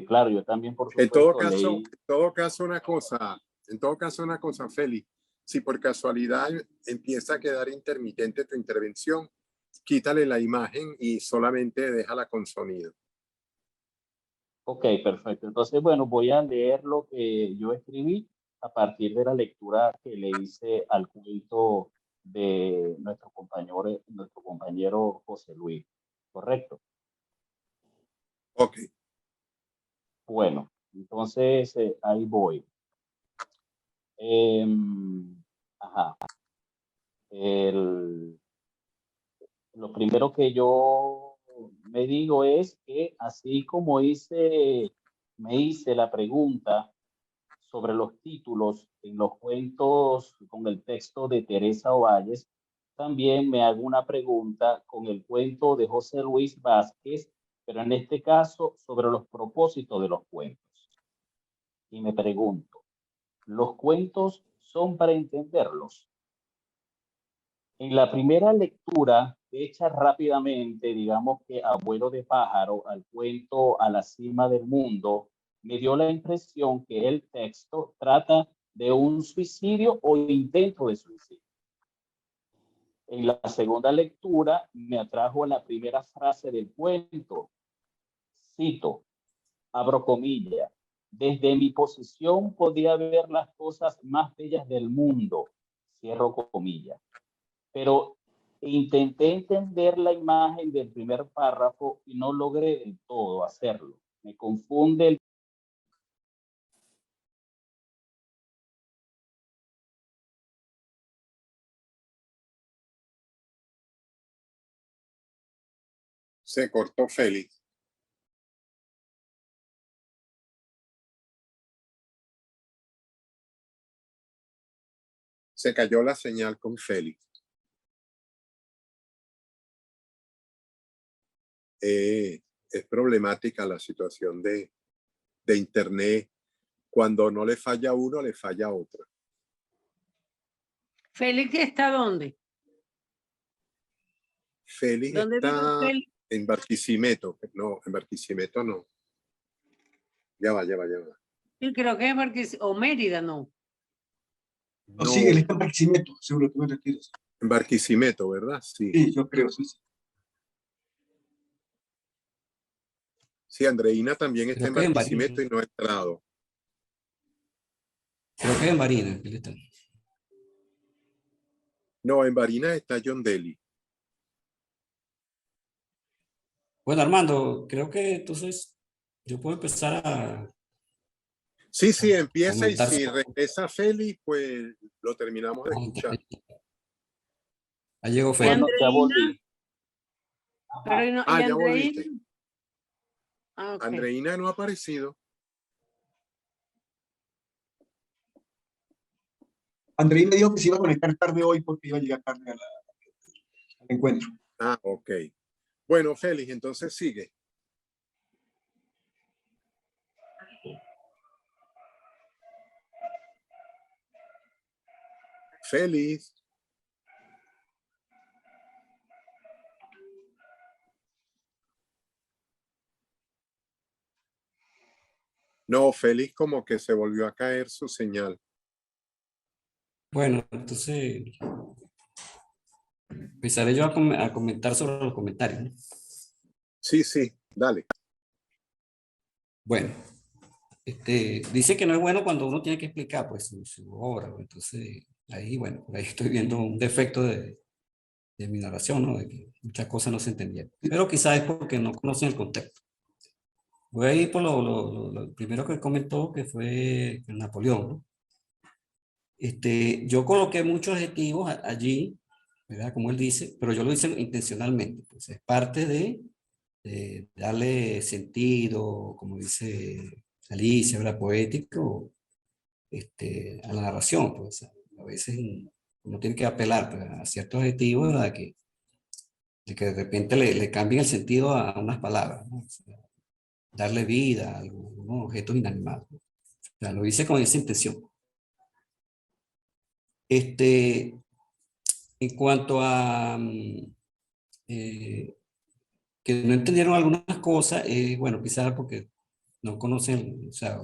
Speaker 8: Claro, yo también, por
Speaker 1: En
Speaker 8: supuesto, leí.
Speaker 1: en todo caso una cosa, Félix, si por casualidad empieza a quedar intermitente tu intervención, quítale la imagen y solamente déjala con sonido.
Speaker 8: Ok, perfecto. Entonces, bueno, voy a leer lo que yo escribí a partir de la lectura que le hice al cuento de nuestro compañero José Luis. ¿Correcto?
Speaker 1: Ok.
Speaker 8: Bueno, entonces ahí voy. Ajá. Lo primero que yo me digo es que así como me hice la pregunta sobre los títulos en los cuentos con el texto de Teresa Ovalles, también me hago una pregunta con el cuento de José Luis Vázquez, pero en este caso sobre los propósitos de los cuentos. Y me pregunto, ¿los cuentos son para entenderlos? En la primera lectura, hecha rápidamente, digamos que Abuelo de pájaro, al cuento A la cima del mundo, me dio la impresión que el texto trata de un suicidio o intento de suicidio. En la segunda lectura me atrajo la primera frase del cuento. Cito, abro comillas, desde mi posición podía ver las cosas más bellas del mundo, cierro comillas. Pero intenté entender la imagen del primer párrafo y no logré del todo hacerlo. Me confunde el...
Speaker 1: Se cortó Félix. Se cayó la señal con Félix. Es problemática la situación de Internet. Cuando no le falla a uno, le falla a otro.
Speaker 3: ¿Félix está dónde?
Speaker 1: Félix
Speaker 3: ¿Dónde vive
Speaker 1: está
Speaker 3: Félix?
Speaker 1: en Barquisimeto. No, en Barquisimeto no. Ya va.
Speaker 3: Sí, creo que es o Mérida, no.
Speaker 2: No, sí, él está en Barquisimeto, seguro que me refieres.
Speaker 1: En Barquisimeto, ¿verdad? Sí.
Speaker 2: Sí, yo creo, sí.
Speaker 1: Sí, Andreina también está
Speaker 4: Creo
Speaker 1: en
Speaker 4: que en
Speaker 1: Barquisimeto
Speaker 4: Barinas.
Speaker 1: y no ha entrado.
Speaker 4: Creo que en Barinas. Él está.
Speaker 1: No, en Barinas está John Daly.
Speaker 4: Bueno, Armando, creo que entonces yo puedo empezar a
Speaker 1: Sí, empieza y
Speaker 4: comentar
Speaker 1: si
Speaker 4: sobre...
Speaker 1: regresa Félix, pues lo terminamos de escuchar.
Speaker 4: Ahí llegó
Speaker 3: ¿Y
Speaker 4: Félix.
Speaker 8: Bueno, ya volví.
Speaker 3: Pero no,
Speaker 1: Ah,
Speaker 3: ¿y
Speaker 1: ya
Speaker 3: Andreina?
Speaker 1: volviste.
Speaker 3: Ah, ok.
Speaker 1: Andreina no ha aparecido.
Speaker 2: Andrei me dijo que se iba a conectar tarde hoy porque iba a llegar tarde al encuentro.
Speaker 1: Ah, ok. Bueno, Félix, entonces sigue. Félix. No, Félix como que se volvió a caer su señal.
Speaker 4: Bueno, entonces empezaré yo a comentar sobre los comentarios, ¿no?
Speaker 1: Sí, dale.
Speaker 4: Bueno, dice que no es bueno cuando uno tiene que explicar pues su obra, ¿no? Entonces ahí, bueno, por ahí estoy viendo un defecto de mi narración, ¿no? De que muchas cosas no se entendían, pero quizás es porque no conocen el contexto. Voy a ir por lo primero que comentó, que fue Napoleón, ¿no? Yo coloqué muchos adjetivos allí, ¿verdad? Como él dice, pero yo lo hice intencionalmente, pues es parte de darle sentido, como dice Alicia, ¿verdad? Poético, a la narración, pues a veces uno tiene que apelar pues, a ciertos adjetivos, ¿verdad? De que de repente le cambien el sentido a unas palabras, ¿no? O sea, darle vida a algunos objetos inanimados, ¿no? O sea, lo hice con esa intención. En cuanto a que no entendieron algunas cosas, bueno, quizás porque no conocen, o sea,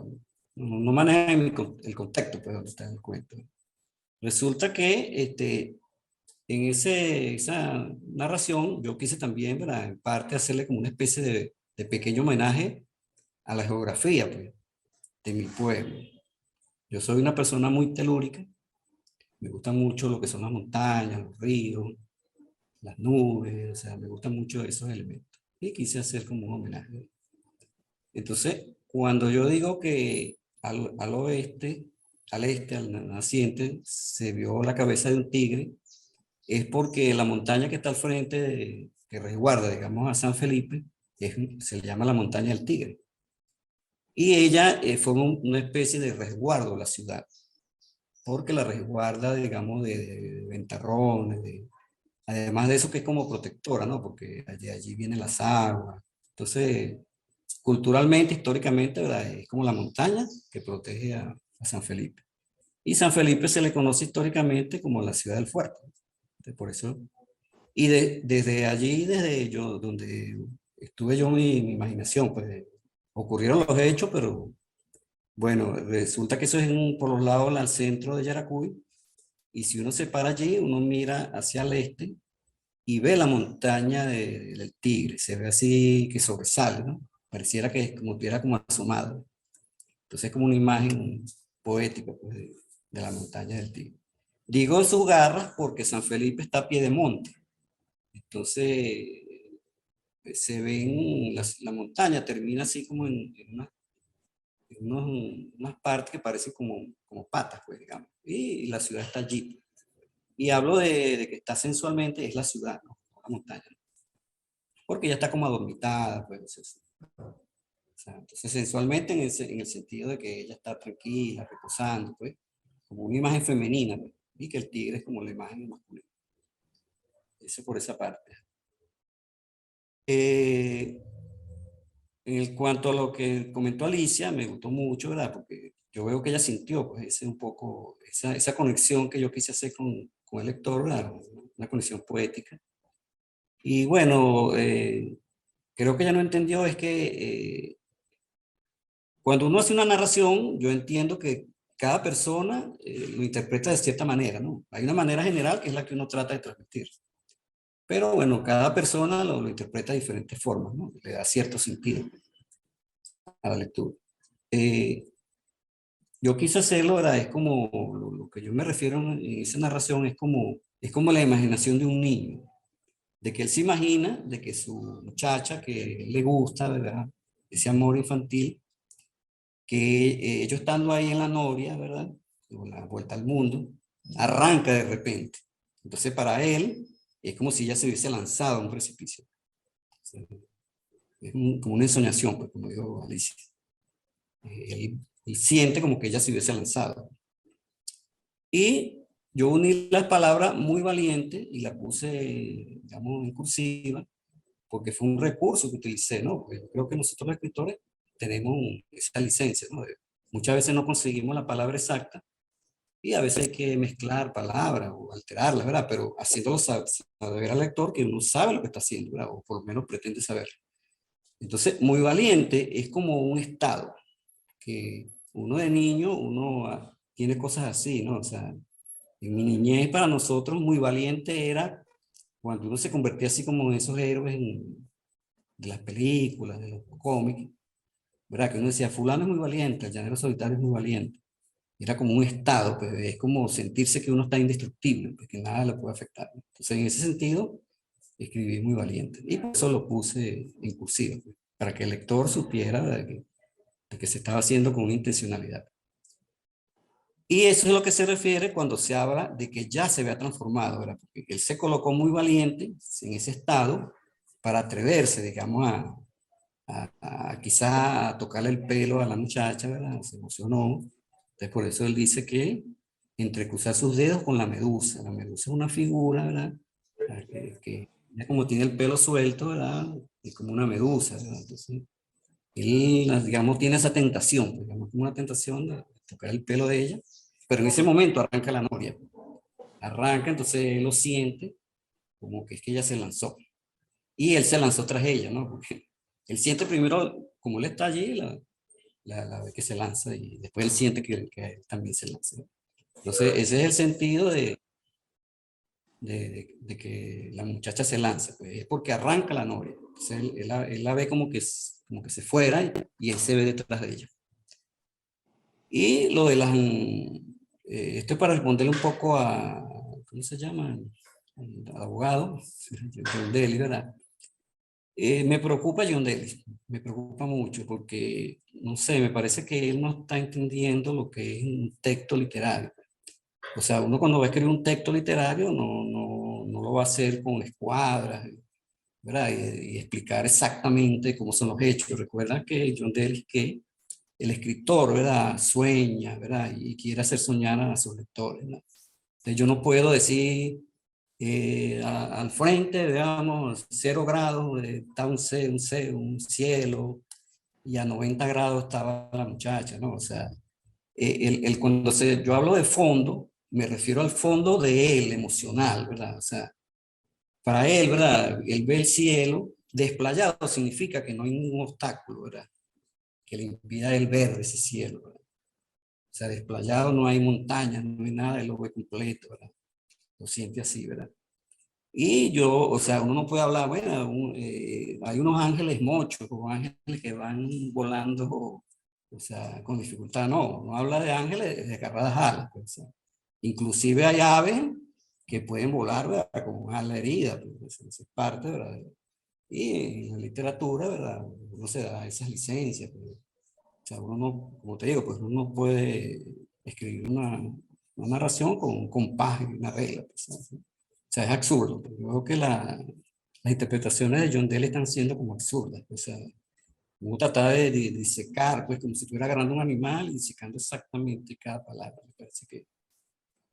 Speaker 4: no manejan el contexto, pues, donde está el cuento. Resulta que en esa narración yo quise también, ¿verdad? En parte hacerle como una especie de pequeño homenaje a la geografía, pues, de mi pueblo. Yo soy una persona muy telúrica, me gusta mucho lo que son las montañas, los ríos, las nubes, o sea, me gustan mucho esos elementos. Y quise hacer como un homenaje. Entonces, cuando yo digo que al oeste, al este, al naciente, se vio la cabeza de un tigre, es porque la montaña que está al frente, que resguarda, digamos, a San Felipe, se le llama la montaña del tigre. Y ella fue una especie de resguardo de la ciudad, porque la resguarda, digamos, de ventarrones, Además de eso que es como protectora, ¿no? Porque allí vienen las aguas. Entonces, culturalmente, históricamente, ¿verdad? Es como la montaña que protege a San Felipe. Y San Felipe se le conoce históricamente como la ciudad del fuerte. Entonces, por eso. Y desde allí, desde yo, donde estuve yo, mi imaginación, pues ocurrieron los hechos, pero bueno, resulta que eso es por los lados al centro de Yaracuy. Y si uno se para allí, uno mira hacia el este y ve la montaña del Tigre. Se ve así que sobresale, ¿no? Pareciera que como estuviera como asomado. Entonces es como una imagen poética, pues, de la montaña del Tigre. Digo sus garras porque San Felipe está a pie de monte. Entonces se ven, la montaña termina así como en unas partes que parecen como patas, pues, digamos. Y la ciudad está allí. Y hablo de que está sensualmente, es la ciudad, ¿no? La montaña. Porque ya está como adormitada, pues. O sea, entonces, sensualmente en el sentido de que ella está tranquila, reposando, pues, como una imagen femenina, pues, y que el tigre es como la imagen masculina. Eso por esa parte. En cuanto a lo que comentó Alicia, me gustó mucho, ¿verdad? Porque yo veo que ella sintió, pues, ese un poco, esa conexión que yo quise hacer con el lector, ¿verdad? Una conexión poética. Y bueno, creo que ella no entendió es que cuando uno hace una narración, yo entiendo que cada persona lo interpreta de cierta manera, ¿no? Hay una manera general que es la que uno trata de transmitir. Pero bueno, cada persona lo interpreta de diferentes formas, ¿no? Le da cierto sentido a la lectura. Yo quise hacerlo, ¿verdad? Es como lo que yo me refiero en esa narración, es como la imaginación de un niño, de que él se imagina de que su muchacha que le gusta, ¿verdad? Ese amor infantil, que ellos estando ahí en la noria, ¿verdad? O la vuelta al mundo, arranca de repente. Entonces para él es como si ella se hubiese lanzado a un precipicio. Es como una ensoñación, pues, como dijo Alicia. Él siente como que ella se hubiese lanzado. Y yo uní las palabras muy valiente y la puse, digamos, en cursiva, porque fue un recurso que utilicé, ¿no? Porque yo creo que nosotros los escritores tenemos esa licencia, ¿no? Muchas veces no conseguimos la palabra exacta y a veces hay que mezclar palabras o alterarlas, ¿verdad? Pero haciéndolo saber al lector que uno sabe lo que está haciendo, ¿verdad? O por lo menos pretende saberlo. Entonces, muy valiente es como un estado que uno de niño, uno tiene cosas así, ¿no? O sea, en mi niñez para nosotros muy valiente era cuando uno se convertía así como en esos héroes de las películas, de los cómics, ¿verdad? Que uno decía, fulano es muy valiente, el llanero solitario es muy valiente. Era como un estado, pues es como sentirse que uno está indestructible, pues, que nada le puede afectar. Entonces, en ese sentido, escribí muy valiente. Y por eso lo puse en cursiva, pues, para que el lector supiera de que se estaba haciendo con una intencionalidad. Y eso es lo que se refiere cuando se habla de que ya se había transformado, ¿verdad? Porque él se colocó muy valiente en ese estado para atreverse, digamos, quizá a tocarle el pelo a la muchacha, ¿verdad? Se emocionó. Entonces, por eso él dice que entrecruzar sus dedos con la medusa. La medusa es una figura, ¿verdad? Que ya como tiene el pelo suelto, ¿verdad? Es como una medusa, ¿verdad? Entonces, él, digamos, tiene esa tentación, digamos, como una tentación de tocar el pelo de ella, pero en ese momento arranca la noria. Arranca, entonces él lo siente como que es que ella se lanzó. Y él se lanzó tras ella, ¿no? Porque él siente primero, como él está allí, la vez que se lanza y después él siente que él también se lanza. Entonces, ese es el sentido de que la muchacha se lanza, pues, es porque arranca la noria. Entonces, él la ve como que se fuera y él se ve detrás de ella. Y lo de las... esto es para responderle un poco a... ¿Cómo se llama? Al abogado, John Daly, ¿verdad? Me preocupa John Daly, me preocupa mucho porque, no sé, me parece que él no está entendiendo lo que es un texto literario. O sea, uno cuando va a escribir un texto literario no lo va a hacer con escuadras, ¿verdad? Y explicar exactamente cómo son los hechos. Recuerda que John Daly, que el escritor, ¿verdad? Sueña, ¿verdad? Y quiere hacer soñar a sus lectores, ¿no? Entonces yo no puedo decir, al frente, digamos, 0 grados, está un cielo, y a 90 grados estaba la muchacha, ¿no? O sea, cuando yo hablo de fondo, me refiero al fondo de él, emocional, ¿verdad? O sea, para él, ¿verdad? Él ve el cielo desplayado, significa que no hay ningún obstáculo, ¿verdad? Que le impida a él ver ese cielo, ¿verdad? O sea, desplayado no hay montañas, no hay nada, él lo ve completo, ¿verdad? Lo siente así, ¿verdad? Y yo, o sea, uno no puede hablar, bueno, hay unos ángeles mochos, o ángeles que van volando, o sea, con dificultad. No, no habla de ángeles de agarradas alas. Pues, o sea, inclusive hay aves que pueden volar, ¿verdad? Con ala herida, pues, esa es parte, ¿verdad? Y en la literatura, ¿verdad? Uno se da esas licencias. Pues, o sea, uno no, como te digo, pues uno no puede escribir una narración con un compás y una regla. Pues, ¿sí? O sea, es absurdo. Yo creo que las interpretaciones de John Dell están siendo como absurdas. O sea, uno trata de disecar, pues como si estuviera agarrando un animal y disecando exactamente cada palabra. Me parece que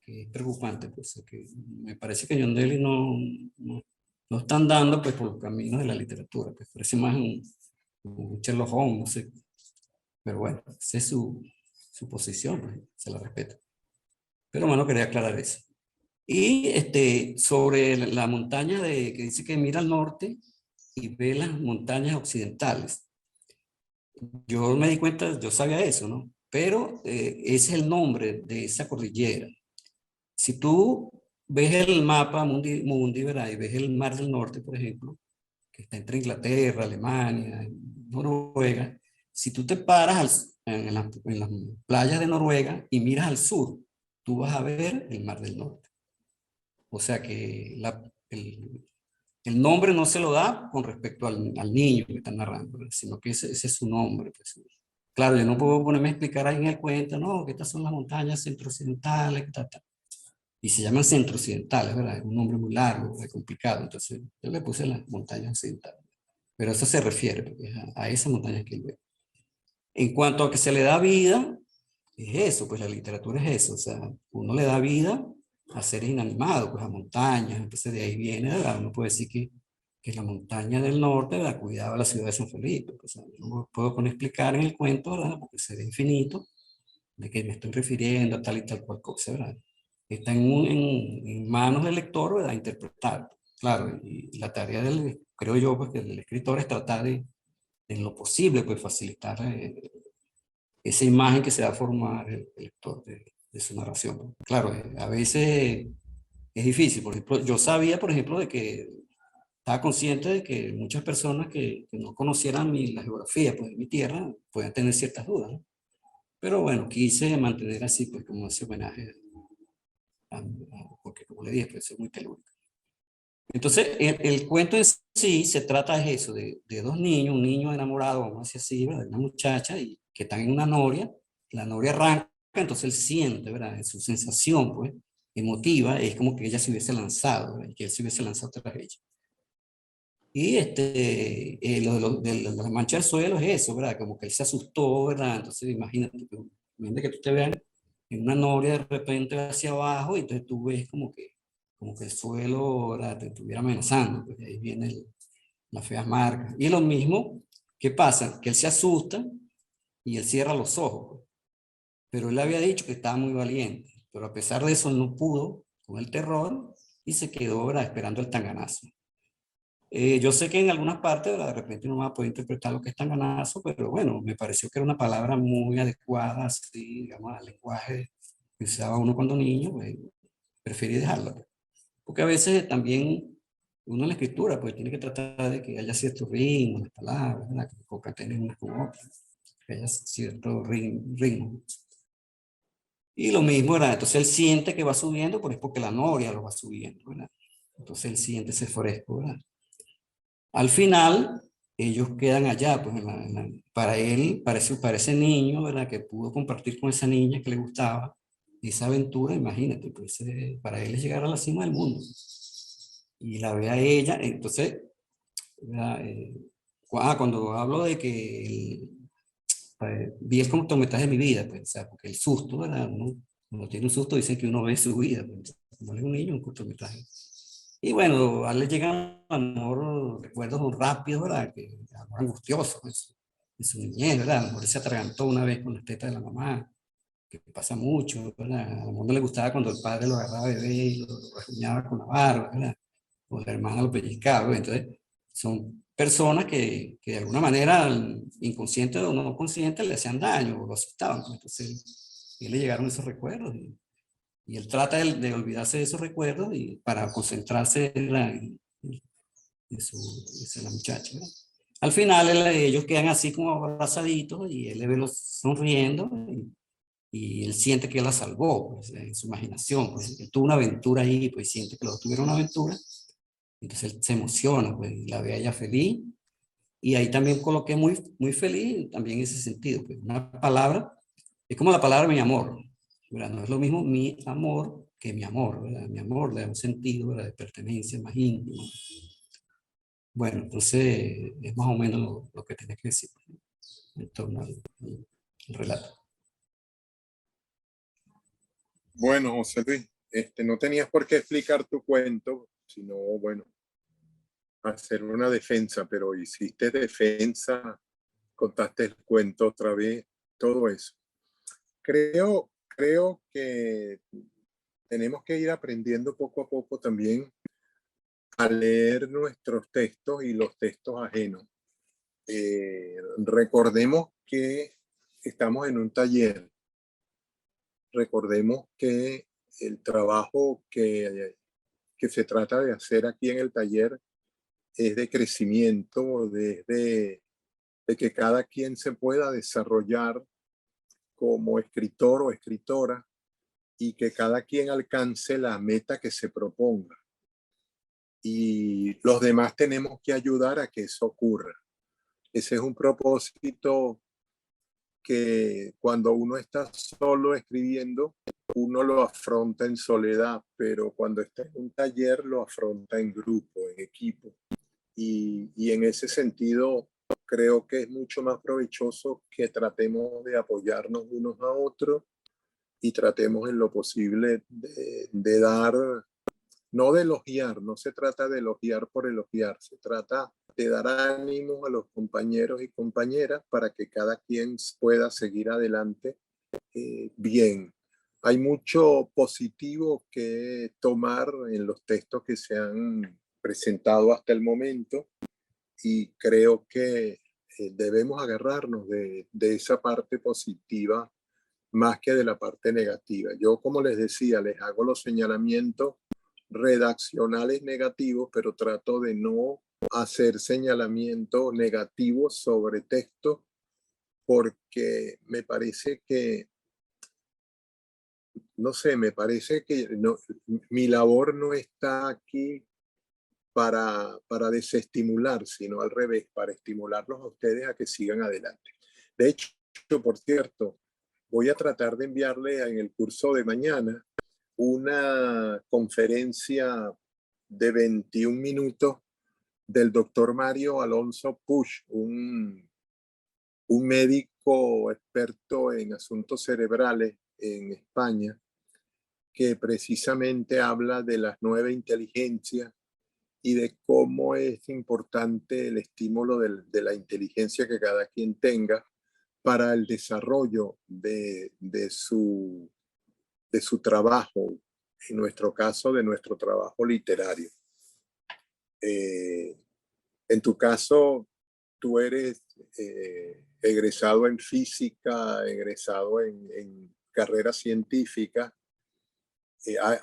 Speaker 4: es preocupante. Pues, que me parece que John Dell no están dando pues, por los caminos de la literatura. Pues parece más un Sherlock Holmes, no sé. Pero bueno, esa es su posición, pues, se la respeto. Pero bueno, quería aclarar eso. Y sobre la montaña que dice que mira al norte y ve las montañas occidentales. Yo me di cuenta, yo sabía eso, ¿no? Pero ese es el nombre de esa cordillera. Si tú ves el mapa mundi, ¿verdad? Y ves el Mar del Norte, por ejemplo, que está entre Inglaterra, Alemania, Noruega, si tú te paras en las playas de Noruega y miras al sur, tú vas a ver el Mar del Norte. O sea que el nombre no se lo da con respecto al niño que está narrando, sino que ese es su nombre. Pues. Claro, yo no puedo ponerme a explicar ahí en el cuento, no, que estas son las montañas centro-occidentales, y se llaman centro-occidentales, ¿verdad? Es un nombre muy largo, muy complicado, entonces yo le puse las montañas occidentales. Pero eso se refiere porque a esa montaña que él ve. En cuanto a que se le da vida, es eso, pues la literatura es eso, o sea, uno le da vida a seres inanimados, pues a montañas, entonces de ahí viene, ¿verdad? Uno puede decir que la montaña del norte, ¿verdad? Cuidaba la ciudad de San Felipe, pues, o sea, no puedo poner a explicar en el cuento, ¿verdad? Porque sería infinito, de que me estoy refiriendo a tal y tal cual cosa, ¿verdad? Está en manos del lector, ¿verdad? Interpretar, claro, y la tarea creo yo, pues que del escritor es tratar de, en lo posible, pues facilitar esa imagen que se va a formar el lector de su narración. Claro, a veces es difícil. Por ejemplo, yo sabía, por ejemplo, de que estaba consciente de que muchas personas que no conocieran la geografía pues, de mi tierra podían tener ciertas dudas, ¿no? Pero bueno, quise mantener así, pues como ese homenaje, porque como le dije, pues es muy telúrico. Entonces, el cuento en sí se trata de eso, de dos niños, un niño enamorado, vamos a decir así, ¿verdad? De una muchacha y que están en una noria, la noria arranca, entonces él siente, ¿verdad? Su sensación, pues, emotiva, es como que ella se hubiese lanzado, ¿verdad? Que él se hubiese lanzado tras ella. Y de la mancha del suelo es eso, ¿verdad? Como que él se asustó, ¿verdad? Entonces, imagínate que tú te veas en una noria de repente hacia abajo y entonces tú ves como que el suelo, ¿verdad? Te estuviera amenazando, pues ahí vienen las feas marcas. Y lo mismo, ¿qué pasa? Que él se asusta y él cierra los ojos, pues. Pero él había dicho que estaba muy valiente, pero a pesar de eso no pudo con el terror y se quedó, ¿verdad? Esperando el tanganazo. Yo sé que en algunas partes, ¿verdad? De repente uno va a poder interpretar lo que es tanganazo, pero bueno, me pareció que era una palabra muy adecuada, así, digamos, al lenguaje que usaba uno cuando niño, pues preferí dejarla. Pues. Porque a veces también uno en la escritura pues tiene que tratar de que haya cierto ritmo en las palabras, ¿verdad? Que concatenen unas con otras, que haya cierto ritmo. Y lo mismo, ¿verdad? Entonces él siente que va subiendo, pero es porque la noria lo va subiendo, ¿verdad? Entonces él siente ese fresco, ¿verdad? Al final, ellos quedan allá, pues para él, para ese niño, ¿verdad? Que pudo compartir con esa niña que le gustaba, esa aventura, imagínate, pues para él es llegar a la cima del mundo. Y la ve a ella, entonces, cuando hablo de que vi el cortometraje de mi vida, pues, o sea, porque el susto, ¿verdad? Uno tiene un susto, dicen que uno ve su vida, pues, como es un niño, un cortometraje. Y bueno, a él le llegan a lo mejor recuerdos rápidos, ¿verdad? Que algo angustiosos, pues, de su niñez, ¿verdad? A lo mejor se atragantó una vez con las tetas de la mamá, que pasa mucho, ¿verdad? A lo mejor no le gustaba cuando el padre lo agarraba bebé y lo rasguñaba con la barba, ¿verdad? O la hermana lo pellizcaba, ¿verdad? Entonces, son personas que de alguna manera, inconsciente o no consciente, le hacían daño o lo asustaban, pues. Entonces, él le llegaron esos recuerdos y él trata de olvidarse de esos recuerdos y para concentrarse en la muchacha, ¿verdad? Al final ellos quedan así como abrazaditos y él le ve sonriendo y él siente que él la salvó, pues, en su imaginación, pues él tuvo una aventura ahí, pues siente que los dos tuvieron una aventura, entonces él se emociona, pues y la ve a ella feliz, y ahí también coloqué muy, muy feliz, también en ese sentido, pues una palabra, es como la palabra mi amor, ¿verdad? No es lo mismo mi amor que mi amor, ¿verdad? Mi amor le da un sentido, ¿verdad? De pertenencia más íntimo. Bueno, entonces es más o menos lo que tenés que decir en torno al relato.
Speaker 1: Bueno, José Luis, no tenías por qué explicar tu cuento, sino, bueno, hacer una defensa, pero hiciste defensa, contaste el cuento otra vez, todo eso. Creo que tenemos que ir aprendiendo poco a poco también a leer nuestros textos y los textos ajenos. Recordemos que estamos en un taller. Recordemos que el trabajo que se trata de hacer aquí en el taller es de crecimiento, de que cada quien se pueda desarrollar como escritor o escritora y que cada quien alcance la meta que se proponga. Y los demás tenemos que ayudar a que eso ocurra. Ese es un propósito que cuando uno está solo escribiendo, uno lo afronta en soledad, pero cuando está en un taller lo afronta en grupo, en equipo. Y en ese sentido, creo que es mucho más provechoso que tratemos de apoyarnos unos a otros y tratemos en lo posible de dar, no de elogiar, no se trata de elogiar por elogiar, se trata de dar ánimo a los compañeros y compañeras para que cada quien pueda seguir adelante bien. Hay mucho positivo que tomar en los textos que se han presentado hasta el momento y creo que debemos agarrarnos de esa parte positiva más que de la parte negativa. Yo, como les decía, les hago los señalamientos redaccionales negativos, pero trato de no hacer señalamientos negativos sobre texto porque me parece que, no sé, me parece que no, mi labor no está aquí para desestimular, sino al revés, para estimularlos a ustedes a que sigan adelante. De hecho, por cierto, voy a tratar de enviarle en el curso de mañana una conferencia de 21 minutos del doctor Mario Alonso Puig, un médico experto en asuntos cerebrales en España, que precisamente habla de las nuevas inteligencias y de cómo es importante el estímulo de la inteligencia que cada quien tenga para el desarrollo de su trabajo, en nuestro caso, de nuestro trabajo literario. En tu caso, tú eres egresado en física, egresado en carreras científicas.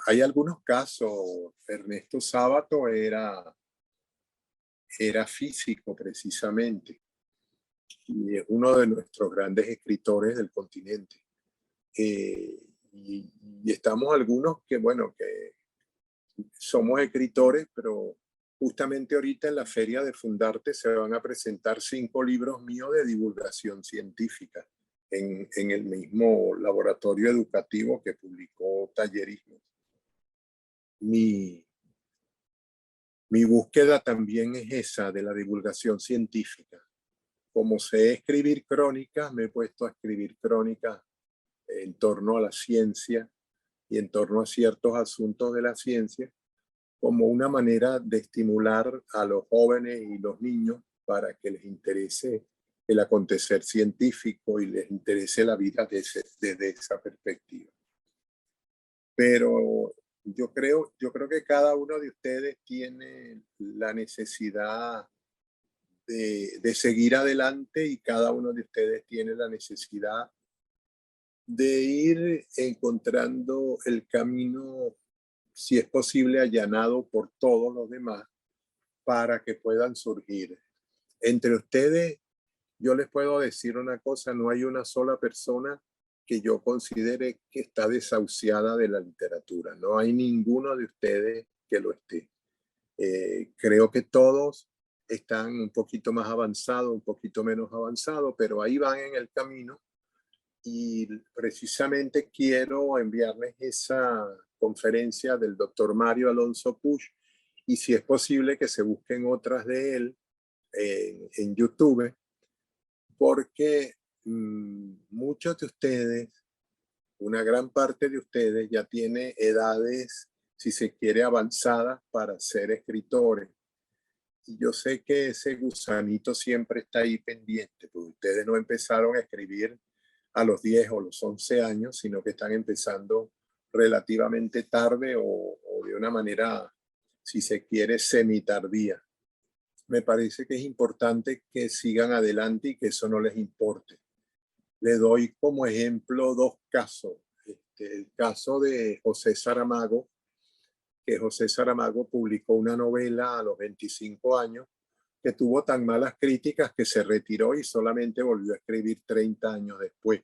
Speaker 1: Hay algunos casos. Ernesto Sábato era físico precisamente y es uno de nuestros grandes escritores del continente. Y estamos algunos que, bueno, que somos escritores, pero justamente ahorita en la Feria de Fundarte se van a presentar 5 libros míos de divulgación científica en el mismo laboratorio educativo que publicó Tallerismo. Mi búsqueda también es esa de la divulgación científica. Como sé escribir crónicas, me he puesto a escribir crónicas en torno a la ciencia y en torno a ciertos asuntos de la ciencia, como una manera de estimular a los jóvenes y los niños para que les interese el acontecer científico y les interese la vida desde esa perspectiva. Pero yo creo que cada uno de ustedes tiene la necesidad de seguir adelante, y cada uno de ustedes tiene la necesidad de ir encontrando el camino, si es posible, allanado por todos los demás, para que puedan surgir. Entre ustedes, yo les puedo decir una cosa: no hay una sola persona que yo considere que está desahuciada de la literatura. No hay ninguno de ustedes que lo esté. Creo que todos están un poquito más avanzados, un poquito menos avanzados, pero ahí van en el camino. Y precisamente quiero enviarles esa conferencia del doctor Mario Alonso Puig, y si es posible que se busquen otras de él en YouTube, porque muchos de ustedes, una gran parte de ustedes ya tiene edades, si se quiere, avanzadas para ser escritores. Y yo sé que ese gusanito siempre está ahí pendiente, porque ustedes no empezaron a escribir a los 10 o los 11 años, sino que están empezando relativamente tarde o de una manera, si se quiere, semitardía. Me parece que es importante que sigan adelante y que eso no les importe. Le doy como ejemplo dos casos. El caso de José Saramago, que José Saramago publicó una novela a los 25 años que tuvo tan malas críticas que se retiró y solamente volvió a escribir 30 años después.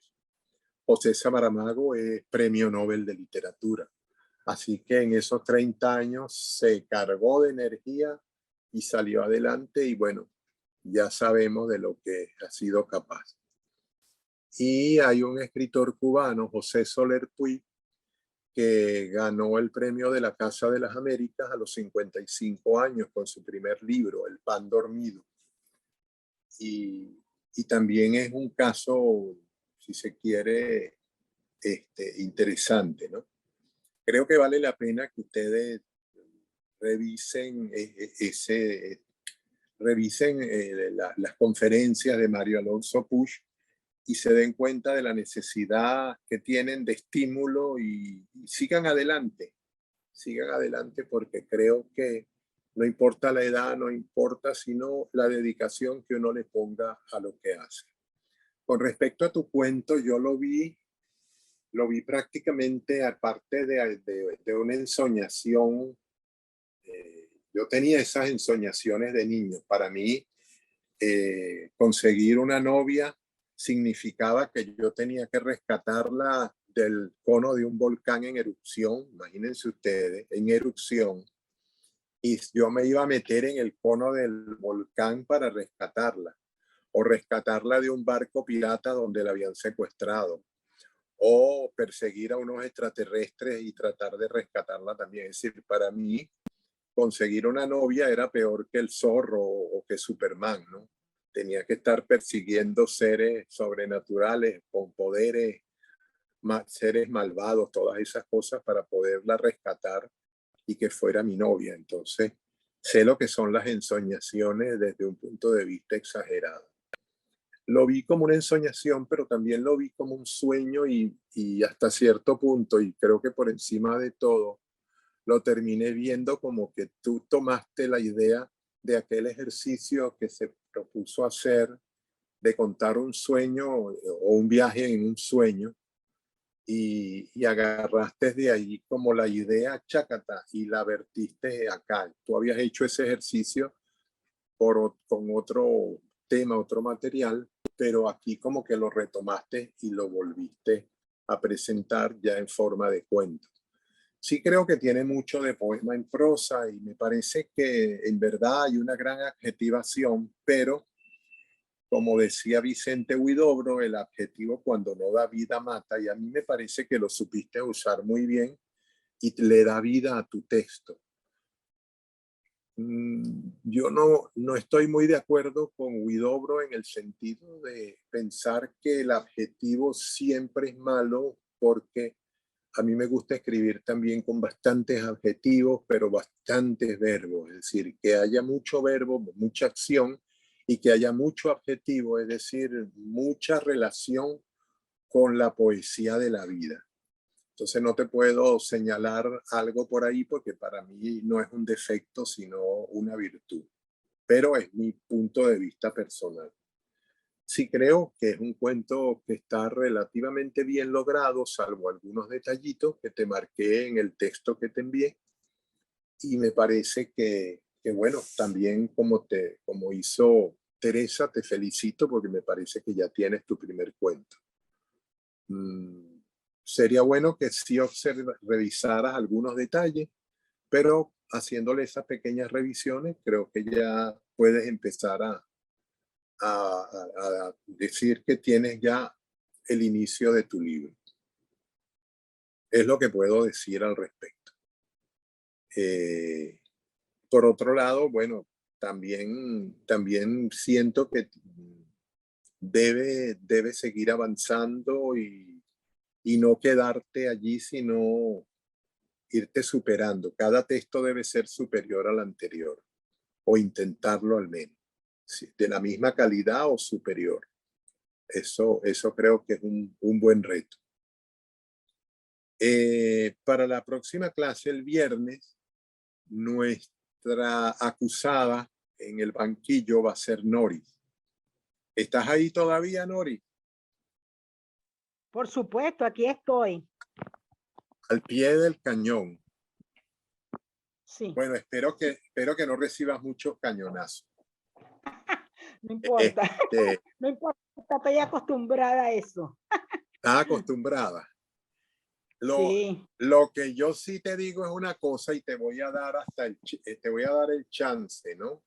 Speaker 1: José Saramago es Premio Nobel de Literatura. Así que en esos 30 años se cargó de energía y salió adelante, y bueno, ya sabemos de lo que ha sido capaz. Y hay un escritor cubano, José Soler Puig, que ganó el premio de la Casa de las Américas a los 55 años con su primer libro, El Pan Dormido. Y también es un caso, si se quiere, interesante, ¿no? Creo que vale la pena que ustedes revisen las conferencias de Mario Alonso Puig y se den cuenta de la necesidad que tienen de estímulo, y sigan adelante, porque creo que no importa la edad, no importa sino la dedicación que uno le ponga a lo que hace. Con respecto a tu cuento, yo lo vi prácticamente, aparte de una ensoñación. Yo tenía esas ensoñaciones de niño. Para mí, conseguir una novia significaba que yo tenía que rescatarla del cono de un volcán en erupción. Imagínense ustedes, en erupción. Y yo me iba a meter en el cono del volcán para rescatarla, o rescatarla de un barco pirata donde la habían secuestrado, o perseguir a unos extraterrestres y tratar de rescatarla también. Es decir, para mí, conseguir una novia era peor que el Zorro o que Superman, ¿no? Tenía que estar persiguiendo seres sobrenaturales con poderes, seres malvados, todas esas cosas para poderla rescatar y que fuera mi novia. Entonces, sé lo que son las ensoñaciones desde un punto de vista exagerado. Lo vi como una ensoñación, pero también lo vi como un sueño, y hasta cierto punto, y creo que por encima de todo, lo terminé viendo como que tú tomaste la idea de aquel ejercicio que se propuso hacer, de contar un sueño o un viaje en un sueño, y agarraste de ahí como la idea chácata y la vertiste acá. Tú habías hecho ese ejercicio con otro tema, otro material, pero aquí como que lo retomaste y lo volviste a presentar ya en forma de cuento. Sí, creo que tiene mucho de poema en prosa, y me parece que en verdad hay una gran adjetivación, pero como decía Vicente Huidobro, el adjetivo cuando no da vida mata, y a mí me parece que lo supiste usar muy bien y le da vida a tu texto. Yo no estoy muy de acuerdo con Huidobro en el sentido de pensar que el adjetivo siempre es malo, porque a mí me gusta escribir también con bastantes adjetivos, pero bastantes verbos, es decir, que haya mucho verbo, mucha acción y que haya mucho adjetivo, es decir, mucha relación con la poesía de la vida. Entonces no te puedo señalar algo por ahí porque para mí no es un defecto, sino una virtud. Pero es mi punto de vista personal. Sí creo que es un cuento que está relativamente bien logrado, salvo algunos detallitos que te marqué en el texto que te envié. Y me parece que bueno, también como hizo Teresa, te felicito porque me parece que ya tienes tu primer cuento. Sería bueno que sí revisaras algunos detalles, pero haciéndole esas pequeñas revisiones, creo que ya puedes empezar a decir que tienes ya el inicio de tu libro. Es lo que puedo decir al respecto. Por otro lado, bueno, también siento que debe seguir avanzando y no quedarte allí, sino irte superando. Cada texto debe ser superior al anterior, o intentarlo al menos, de la misma calidad o superior. Eso creo que es un buen reto. Para la próxima clase, el viernes, nuestra acusada en el banquillo va a ser Nori. ¿Estás ahí todavía, Nori?
Speaker 5: Por supuesto, aquí estoy.
Speaker 1: Al pie del cañón.
Speaker 5: Sí.
Speaker 1: Bueno, espero que no recibas muchos cañonazos.
Speaker 5: No importa. No importa, estoy acostumbrada a eso.
Speaker 1: Estás acostumbrada.
Speaker 5: Sí.
Speaker 1: Lo que yo sí te digo es una cosa y te voy a dar el chance, ¿no?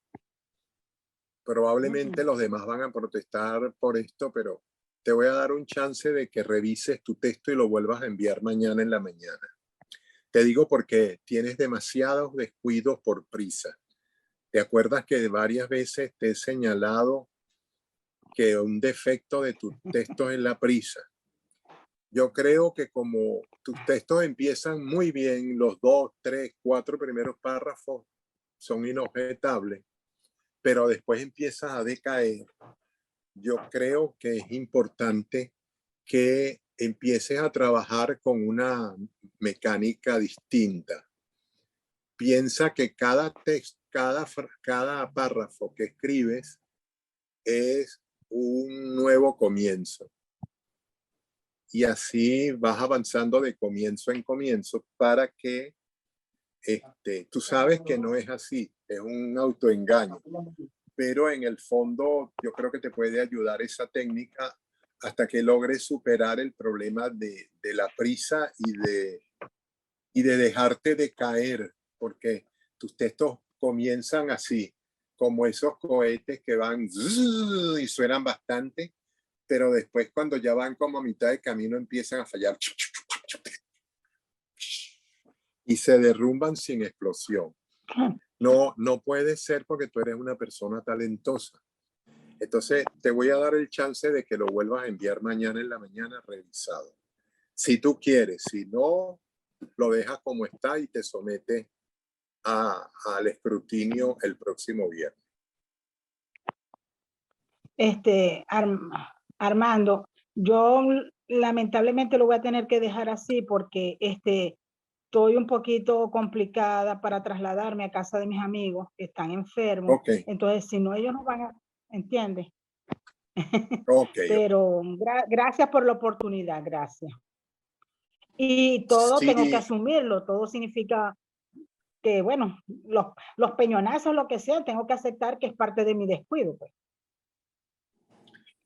Speaker 1: Probablemente los demás van a protestar por esto, pero te voy a dar un chance de que revises tu texto y lo vuelvas a enviar mañana en la mañana. Te digo porque tienes demasiados descuidos por prisa. ¿Te acuerdas que varias veces te he señalado que un defecto de tus textos es la prisa? Yo creo que como tus textos empiezan muy bien, los 2, 3, 4 primeros párrafos son inobjetables, pero después empiezas a decaer. Yo creo que es importante que empieces a trabajar con una mecánica distinta. Piensa que cada texto, cada párrafo que escribes es un nuevo comienzo. Y así vas avanzando de comienzo en comienzo para que tú sabes que no es así, es un autoengaño. Pero en el fondo yo creo que te puede ayudar esa técnica hasta que logres superar el problema de la prisa y de dejarte de caer, porque tus textos comienzan así, como esos cohetes que van y suenan bastante, pero después cuando ya van como a mitad de camino empiezan a fallar y se derrumban sin explosión. No puede ser porque tú eres una persona talentosa. Entonces te voy a dar el chance de que lo vuelvas a enviar mañana en la mañana revisado. Si tú quieres, si no, lo dejas como está y te sometes al escrutinio el próximo viernes.
Speaker 5: Armando, yo lamentablemente lo voy a tener que dejar así porque estoy un poquito complicada para trasladarme a casa de mis amigos que están enfermos.
Speaker 1: Okay.
Speaker 5: Entonces, si no, ellos no van a, ¿entiendes?
Speaker 1: Okay.
Speaker 5: Pero gracias por la oportunidad, gracias. Y todo
Speaker 1: Sí.
Speaker 5: tengo que asumirlo, todo significa que, bueno, los peñonazos, lo que sea, tengo que aceptar que es parte de mi descuido, pues.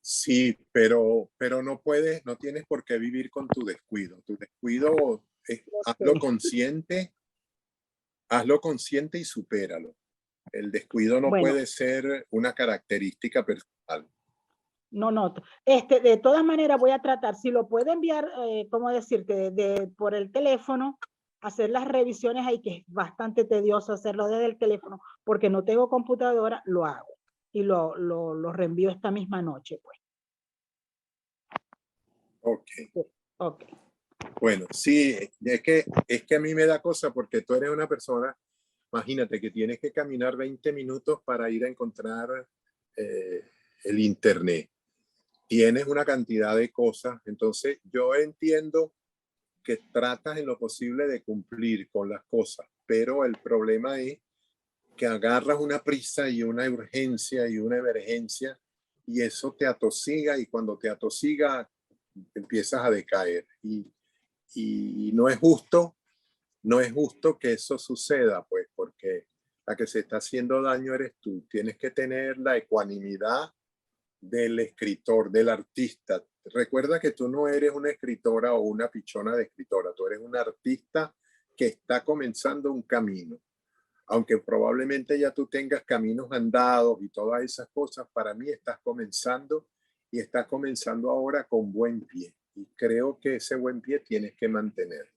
Speaker 1: Sí, pero no puedes, no tienes por qué vivir con tu descuido. Tu descuido es, hazlo consciente y supéralo. El descuido no puede ser una característica personal.
Speaker 5: No. De todas maneras voy a tratar, si lo puedo enviar, ¿cómo decirte? Por el teléfono, hacer las revisiones ahí, que es bastante tedioso hacerlo desde el teléfono, porque no tengo computadora, lo hago. Y lo reenvío esta misma noche, pues.
Speaker 1: Ok.
Speaker 5: Ok.
Speaker 1: Bueno, sí, es que a mí me da cosa porque tú eres una persona, imagínate que tienes que caminar 20 minutos para ir a encontrar eh, el internet. Tienes una cantidad de cosas, entonces yo entiendo que tratas en lo posible de cumplir con las cosas, pero el problema es que agarras una prisa y una urgencia y una emergencia y eso te atosiga y cuando te atosiga empiezas a decaer y no es justo que eso suceda, pues porque la que se está haciendo daño eres tú. Tienes que tener la ecuanimidad del escritor, del artista. Recuerda que tú no eres una escritora o una pichona de escritora, tú eres un artista que está comenzando un camino. Aunque probablemente ya tú tengas caminos andados y todas esas cosas, para mí estás comenzando y estás comenzando ahora con buen pie. Y creo que ese buen pie tienes que mantener.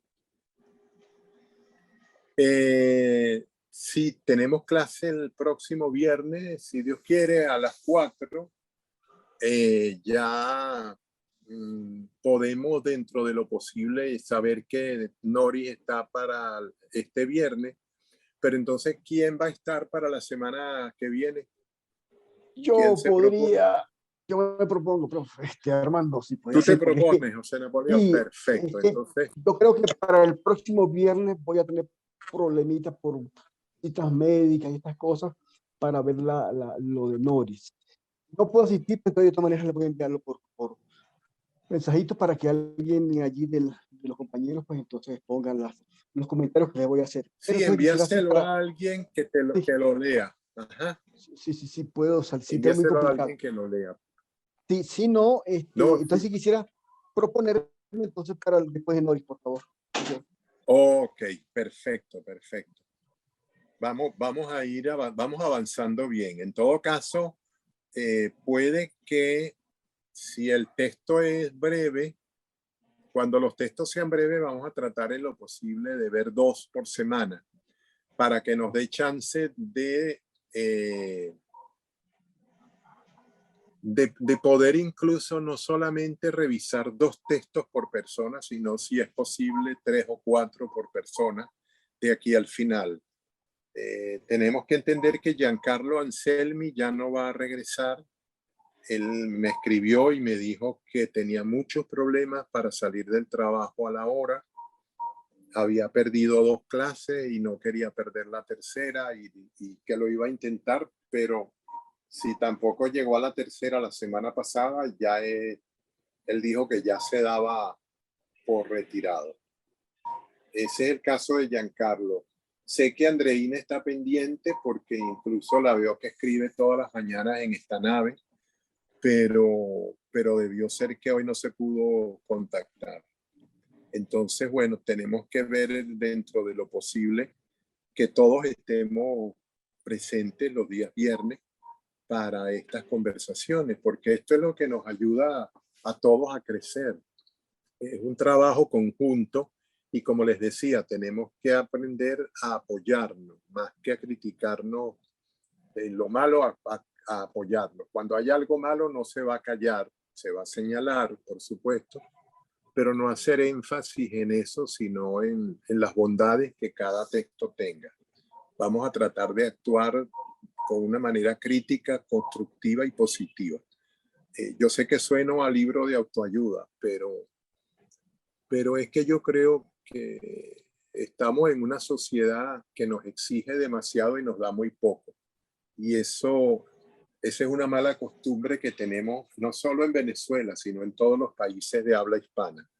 Speaker 1: Sí, tenemos clase el próximo viernes, si Dios quiere, a las 4. Ya podemos, dentro de lo posible, saber que Nori está para este viernes. Pero entonces, ¿quién va a estar para la semana que viene?
Speaker 2: Yo
Speaker 1: Se propone?
Speaker 2: yo me propongo, profe, Armando, si puede
Speaker 1: Tú te
Speaker 2: ser, porque es que
Speaker 1: propones, José Napoleón.
Speaker 2: sí, es
Speaker 1: Perfecto.
Speaker 2: que
Speaker 1: Entonces,
Speaker 2: yo creo que para el próximo viernes voy a tener problemitas por citas médicas y estas cosas para ver lo de Noris. No puedo asistir, pero de todas maneras le voy a enviarlo por mensajitos para que alguien allí de los compañeros, pues entonces pongan los comentarios que le voy a hacer. Pero
Speaker 1: sí,
Speaker 2: entonces quisiera hacer
Speaker 1: envíaselo a alguien que
Speaker 2: sí,
Speaker 1: lo lea. Ajá.
Speaker 2: sí puedo solicitar, muy
Speaker 1: Envíaselo a
Speaker 2: complicado.
Speaker 1: alguien que lo lea.
Speaker 2: Sí, si no,
Speaker 1: No,
Speaker 2: entonces
Speaker 1: sí.
Speaker 2: si quisiera proponerme entonces para después de Noris, por favor. Okay.
Speaker 1: Ok, perfecto, perfecto. Vamos a ir, vamos avanzando bien. En todo caso, puede que si el texto es breve, cuando los textos sean breves, vamos a tratar en lo posible de ver 2 por semana para que nos dé chance de poder incluso no solamente revisar 2 textos por persona, sino si es posible 3 o 4 por persona de aquí al final. Tenemos que entender que Giancarlo Anselmi ya no va a regresar. Él me escribió y me dijo que tenía muchos problemas para salir del trabajo a la hora. Había perdido 2 clases y no quería perder la tercera y que lo iba a intentar, pero si tampoco llegó a la tercera la semana pasada, ya él dijo que ya se daba por retirado. Ese es el caso de Giancarlo. Sé que Andreina está pendiente porque incluso la veo que escribe todas las mañanas en esta nave, pero debió ser que hoy no se pudo contactar. Entonces, bueno, tenemos que ver dentro de lo posible que todos estemos presentes los días viernes para estas conversaciones, porque esto es lo que nos ayuda a todos a crecer. Es un trabajo conjunto y como les decía, tenemos que aprender a apoyarnos, más que a criticarnos en lo malo, a apoyarnos. Cuando hay algo malo no se va a callar, se va a señalar, por supuesto, pero no hacer énfasis en eso, sino en las bondades que cada texto tenga. Vamos a tratar de actuar con una manera crítica, constructiva y positiva. Yo sé que sueno a libro de autoayuda, pero es que yo creo que estamos en una sociedad que nos exige demasiado y nos da muy poco. Y esa es una mala costumbre que tenemos no solo en Venezuela, sino en todos los países de habla hispana,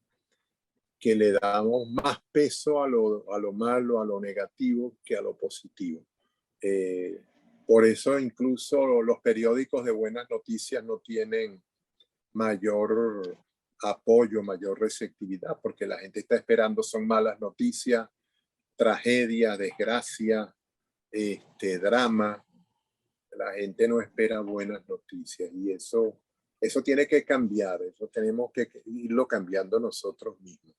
Speaker 1: que le damos más peso a lo malo, a lo negativo, que a lo positivo. Por eso incluso los periódicos de buenas noticias no tienen mayor apoyo, mayor receptividad, porque la gente está esperando son malas noticias, tragedia, desgracia, drama. La gente no espera buenas noticias y eso tiene que cambiar, eso tenemos que irlo cambiando nosotros mismos.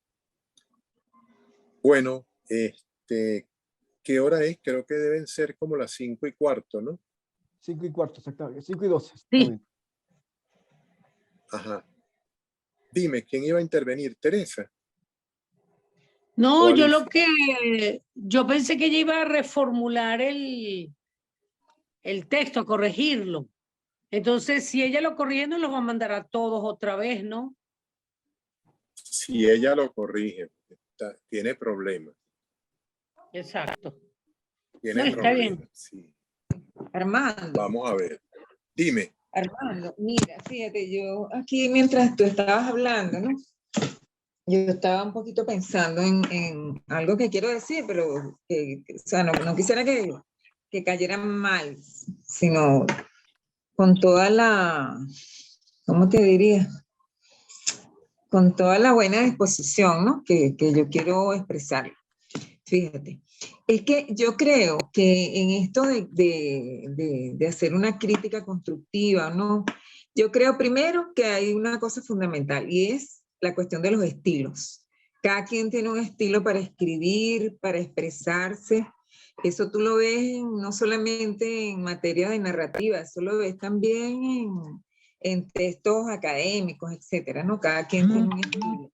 Speaker 1: Bueno, ¿qué hora es? Creo que deben ser como las 5:15, ¿no?
Speaker 2: 5:15, exactamente. 5:12.
Speaker 3: Sí.
Speaker 1: Ajá. Dime, ¿quién iba a intervenir? Teresa.
Speaker 3: No,
Speaker 1: ¿O
Speaker 3: yo
Speaker 1: Alicia?
Speaker 3: yo pensé que ella iba a reformular el texto, a corregirlo. Entonces, si ella lo corrige, nos lo va a mandar a todos otra vez, ¿no?
Speaker 1: Si ella lo corrige, tiene problemas.
Speaker 3: Exacto. No,
Speaker 1: Tiene
Speaker 3: está bien.
Speaker 1: problemas, sí.
Speaker 6: Armando.
Speaker 1: Vamos a ver. Dime.
Speaker 6: Armando, mira, fíjate, yo aquí mientras tú estabas hablando, ¿no? Yo estaba un poquito pensando en algo que quiero decir, pero o sea, no quisiera que cayera mal, sino con toda la, ¿cómo te diría? Con toda la buena disposición, ¿no? Que yo quiero expresar. Fíjate, es que yo creo que en esto de hacer una crítica constructiva, ¿no? Yo creo primero que hay una cosa fundamental y es la cuestión de los estilos. Cada quien tiene un estilo para escribir, para expresarse. Eso tú lo ves no solamente en materia de narrativa, eso lo ves también en textos académicos, etcétera, ¿no? Cada quien tiene un estilo.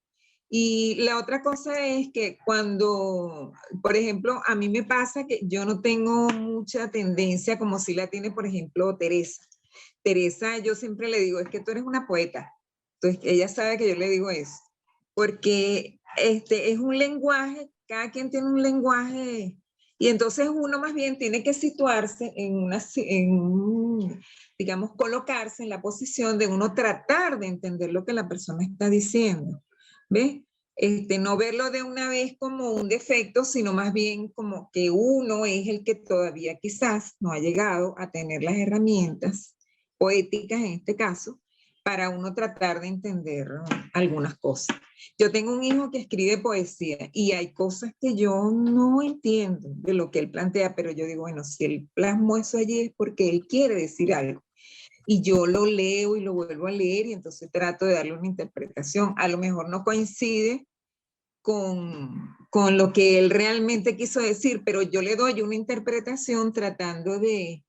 Speaker 6: Y la otra cosa es que cuando, por ejemplo, a mí me pasa que yo no tengo mucha tendencia como si la tiene, por ejemplo, Teresa. Teresa, yo siempre le digo, es que tú eres una poeta. Entonces, ella sabe que yo le digo eso. Porque es un lenguaje, cada quien tiene un lenguaje, y entonces uno más bien tiene que situarse digamos, colocarse en la posición de uno tratar de entender lo que la persona está diciendo. ¿Ves? No verlo de una vez como un defecto, sino más bien como que uno es el que todavía quizás no ha llegado a tener las herramientas poéticas en este caso, para uno tratar de entender algunas cosas. Yo tengo un hijo que escribe poesía y hay cosas que yo no entiendo de lo que él plantea, pero yo digo, bueno, si él plasmó eso allí es porque él quiere decir algo. Y yo lo leo y lo vuelvo a leer y entonces trato de darle una interpretación. A lo mejor no coincide con lo que él realmente quiso decir, pero yo le doy una interpretación tratando de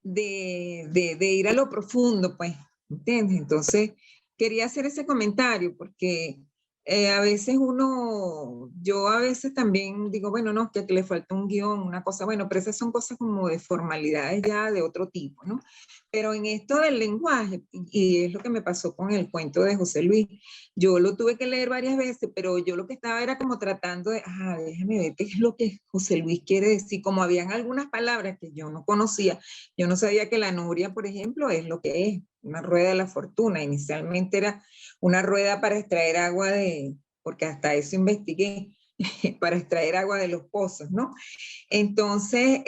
Speaker 6: ir a lo profundo, pues, ¿entiendes? Entonces, quería hacer ese comentario porque a veces yo a veces también digo, bueno, no, que le falta un guión, una cosa, bueno, pero esas son cosas como de formalidades ya de otro tipo, ¿no? Pero en esto del lenguaje, y es lo que me pasó con el cuento de José Luis, yo lo tuve que leer varias veces, pero yo lo que estaba era como tratando de, déjame ver qué es lo que José Luis quiere decir, como habían algunas palabras que yo no conocía, yo no sabía que la noria, por ejemplo, es lo que es, una rueda de la fortuna. Inicialmente era una rueda para extraer agua porque hasta eso investigué, para extraer agua de los pozos, ¿no? Entonces,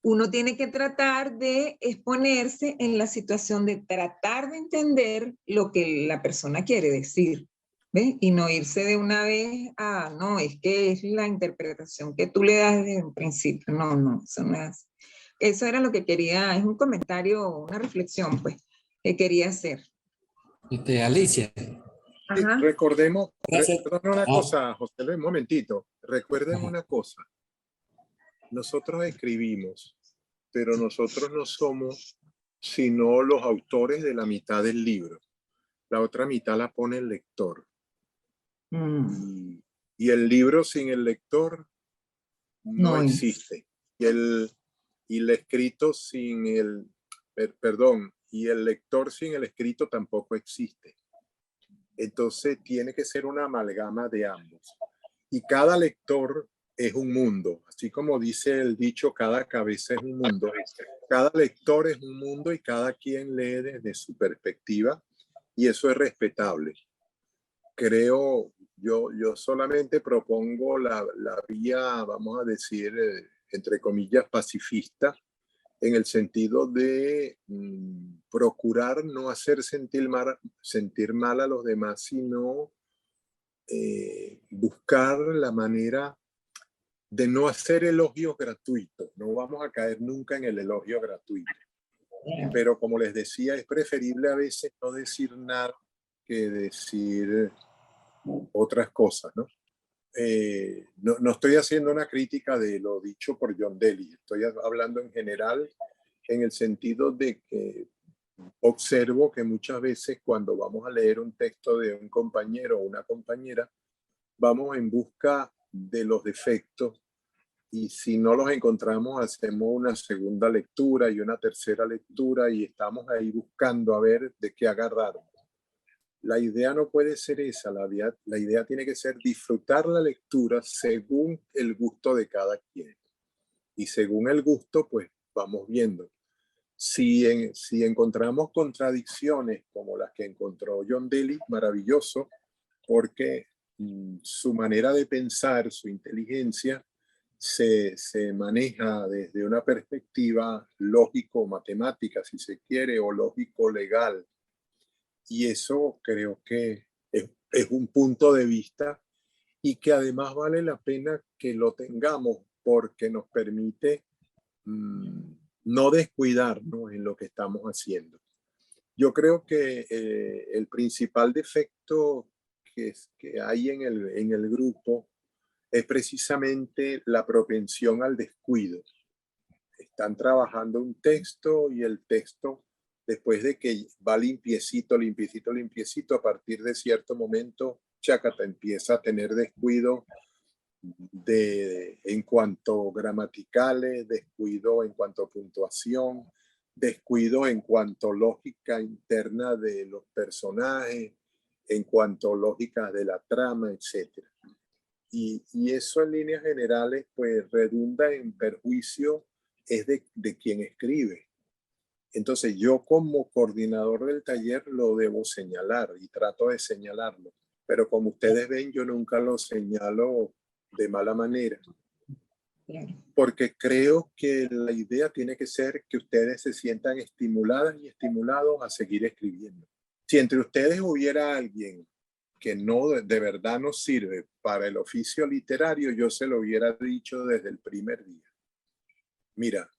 Speaker 6: uno tiene que tratar de exponerse en la situación de tratar de entender lo que la persona quiere decir, ¿ves? Y no irse de una vez a, no, es que es la interpretación que tú le das desde un principio. No, eso no es. Eso era lo que quería, es un comentario, una reflexión, pues, que quería hacer.
Speaker 4: Alicia.
Speaker 6: Ajá.
Speaker 1: Recordemos, perdón, una
Speaker 4: Ah,
Speaker 1: cosa, José Luis, un momentito. Recuerden una cosa. Nosotros escribimos, pero nosotros no somos sino los autores de la mitad del libro. La otra mitad la pone el lector. Y el libro sin el lector no existe. Y el escrito sin perdón, y el lector sin el escrito tampoco existe. Entonces tiene que ser una amalgama de ambos. Y cada lector es un mundo. Así como dice el dicho, cada cabeza es un mundo. Cada lector es un mundo y cada quien lee desde su perspectiva y eso es respetable. Creo, yo solamente propongo la vía, vamos a decir, entre comillas, pacifista, en el sentido de procurar no hacer sentir mal a los demás, sino buscar la manera de no hacer elogios gratuitos. No vamos a caer nunca en el elogio gratuito. Pero como les decía, es preferible a veces no decir nada que decir otras cosas, ¿no? No estoy haciendo una crítica de lo dicho por John Dewey, estoy hablando en general en el sentido de que observo que muchas veces cuando vamos a leer un texto de un compañero o una compañera, vamos en busca de los defectos y si no los encontramos hacemos una segunda lectura y una tercera lectura y estamos ahí buscando a ver de qué agarrar. La idea no puede ser esa, la idea tiene que ser disfrutar la lectura según el gusto de cada quien. Y según el gusto, pues vamos viendo. Si encontramos contradicciones como las que encontró John Daly, maravilloso, porque su manera de pensar, su inteligencia, se maneja desde una perspectiva lógico-matemática, si se quiere, o lógico-legal. Y eso creo que es un punto de vista y que además vale la pena que lo tengamos porque nos permite no descuidarnos en lo que estamos haciendo. Yo creo que el principal defecto que hay en el grupo es precisamente la propensión al descuido. Están trabajando un texto y el texto, después de que va limpiecito, limpiecito, limpiecito, a partir de cierto momento, chácata, empieza a tener descuido en cuanto gramaticales, descuido en cuanto puntuación, descuido en cuanto lógica interna de los personajes, en cuanto lógica de la trama, etc. Y eso en líneas generales pues redunda en perjuicio es de quien escribe. Entonces yo como coordinador del taller lo debo señalar y trato de señalarlo, pero como ustedes ven yo nunca lo señalo de mala manera, porque creo que la idea tiene que ser que ustedes se sientan estimuladas y estimulados a seguir escribiendo. Si entre ustedes hubiera alguien que no de verdad no sirve para el oficio literario, yo se lo hubiera dicho desde el primer día. Mira,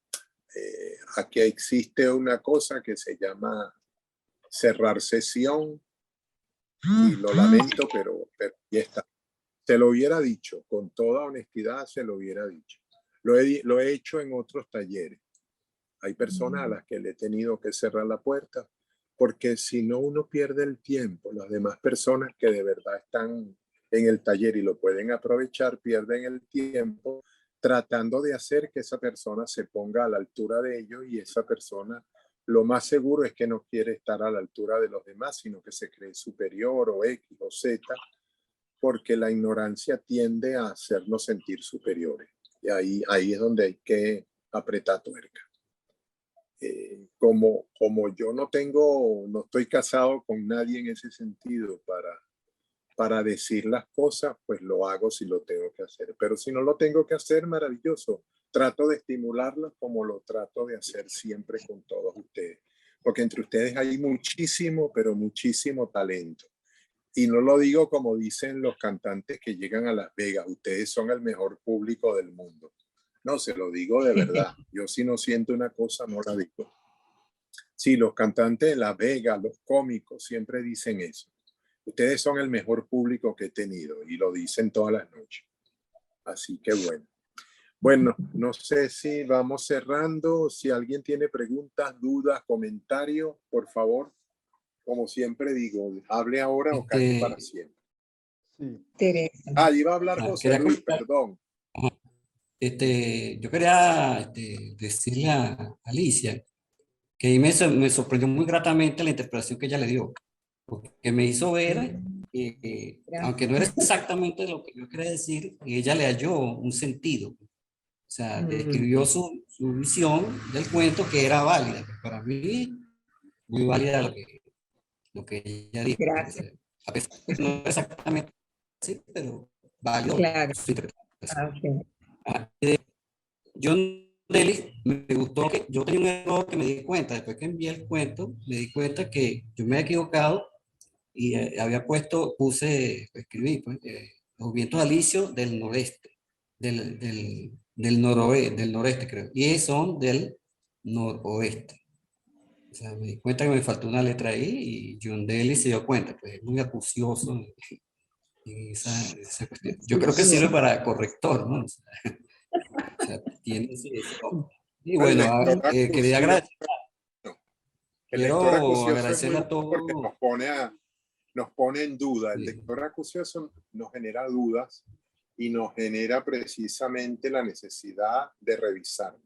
Speaker 1: aquí existe una cosa que se llama cerrar sesión y lo lamento, pero ya está. Se lo hubiera dicho, con toda honestidad se lo hubiera dicho. Lo he hecho en otros talleres. Hay personas a las que le he tenido que cerrar la puerta porque si no uno pierde el tiempo. Las demás personas que de verdad están en el taller y lo pueden aprovechar pierden el tiempo tratando de hacer que esa persona se ponga a la altura de ellos y esa persona lo más seguro es que no quiere estar a la altura de los demás, sino que se cree superior o X o Z, porque la ignorancia tiende a hacernos sentir superiores. Y ahí es donde hay que apretar tuerca. Como yo no estoy casado con nadie en ese sentido para decir las cosas, pues lo hago si lo tengo que hacer. Pero si no lo tengo que hacer, maravilloso. Trato de estimularlas como lo trato de hacer siempre con todos ustedes. Porque entre ustedes hay muchísimo, pero muchísimo talento. Y no lo digo como dicen los cantantes que llegan a Las Vegas. Ustedes son el mejor público del mundo. No, se lo digo de verdad. Yo si no siento una cosa, no la digo. Sí, los cantantes de Las Vegas, los cómicos, siempre dicen eso. Ustedes son el mejor público que he tenido y lo dicen todas las noches. Así que bueno. Bueno, no sé si vamos cerrando. Si alguien tiene preguntas, dudas, comentarios, por favor, como siempre digo, hable ahora o calle para siempre.
Speaker 2: Sí.
Speaker 1: Iba a hablar José Luis, perdón.
Speaker 4: Yo quería decirle a Alicia que a mí me sorprendió muy gratamente la interpretación que ella le dio, porque me hizo ver que aunque no era exactamente lo que yo quería decir, ella le halló un sentido. O sea, describió su visión del cuento que era válida. Para mí, muy válida lo que ella dijo.
Speaker 6: Gracias.
Speaker 4: A pesar de que no era exactamente así, pero válido.
Speaker 6: Claro.
Speaker 4: Su interpretación. John Daly, me gustó que yo tenía un error que me di cuenta, después que envié el cuento, me di cuenta que yo me había equivocado y escribí pues, los vientos alisios del noreste, del noreste creo, y son del noroeste. O sea, me di cuenta que me faltó una letra ahí y John Daly se dio cuenta, pues es muy acucioso en esa cuestión. Yo creo que sirve para corrector, ¿no? O sea, tiene eso. Y bueno, quería agradecerle a todos.
Speaker 1: Porque nos pone nos pone en duda. El
Speaker 4: Sí.
Speaker 1: lector acucioso nos genera dudas y nos genera precisamente la necesidad de revisar.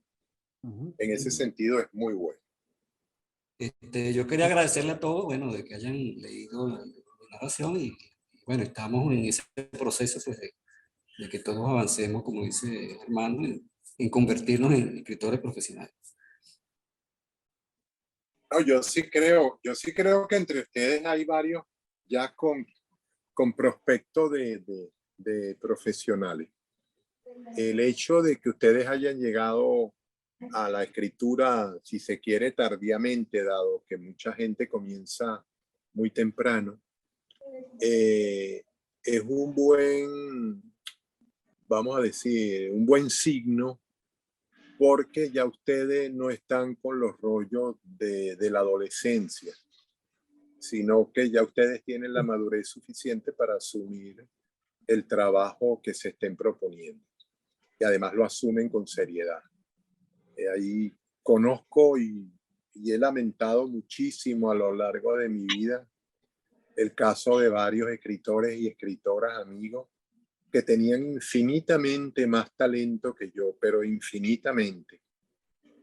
Speaker 1: En ese sentido es muy bueno.
Speaker 4: Yo quería agradecerle a todos, bueno, de que hayan leído la narración y bueno, estamos en ese proceso pues, de que todos avancemos, como dice Armando, en convertirnos en escritores profesionales.
Speaker 1: No, yo sí creo que entre ustedes hay varios ya con prospecto de profesionales. El hecho de que ustedes hayan llegado a la escritura, si se quiere, tardíamente, dado que mucha gente comienza muy temprano, es un buen, vamos a decir, un buen signo, porque ya ustedes no están con los rollos de la adolescencia, sino que ya ustedes tienen la madurez suficiente para asumir el trabajo que se estén proponiendo. Y además lo asumen con seriedad. Ahí conozco y he lamentado muchísimo a lo largo de mi vida el caso de varios escritores y escritoras amigos que tenían infinitamente más talento que yo, pero infinitamente.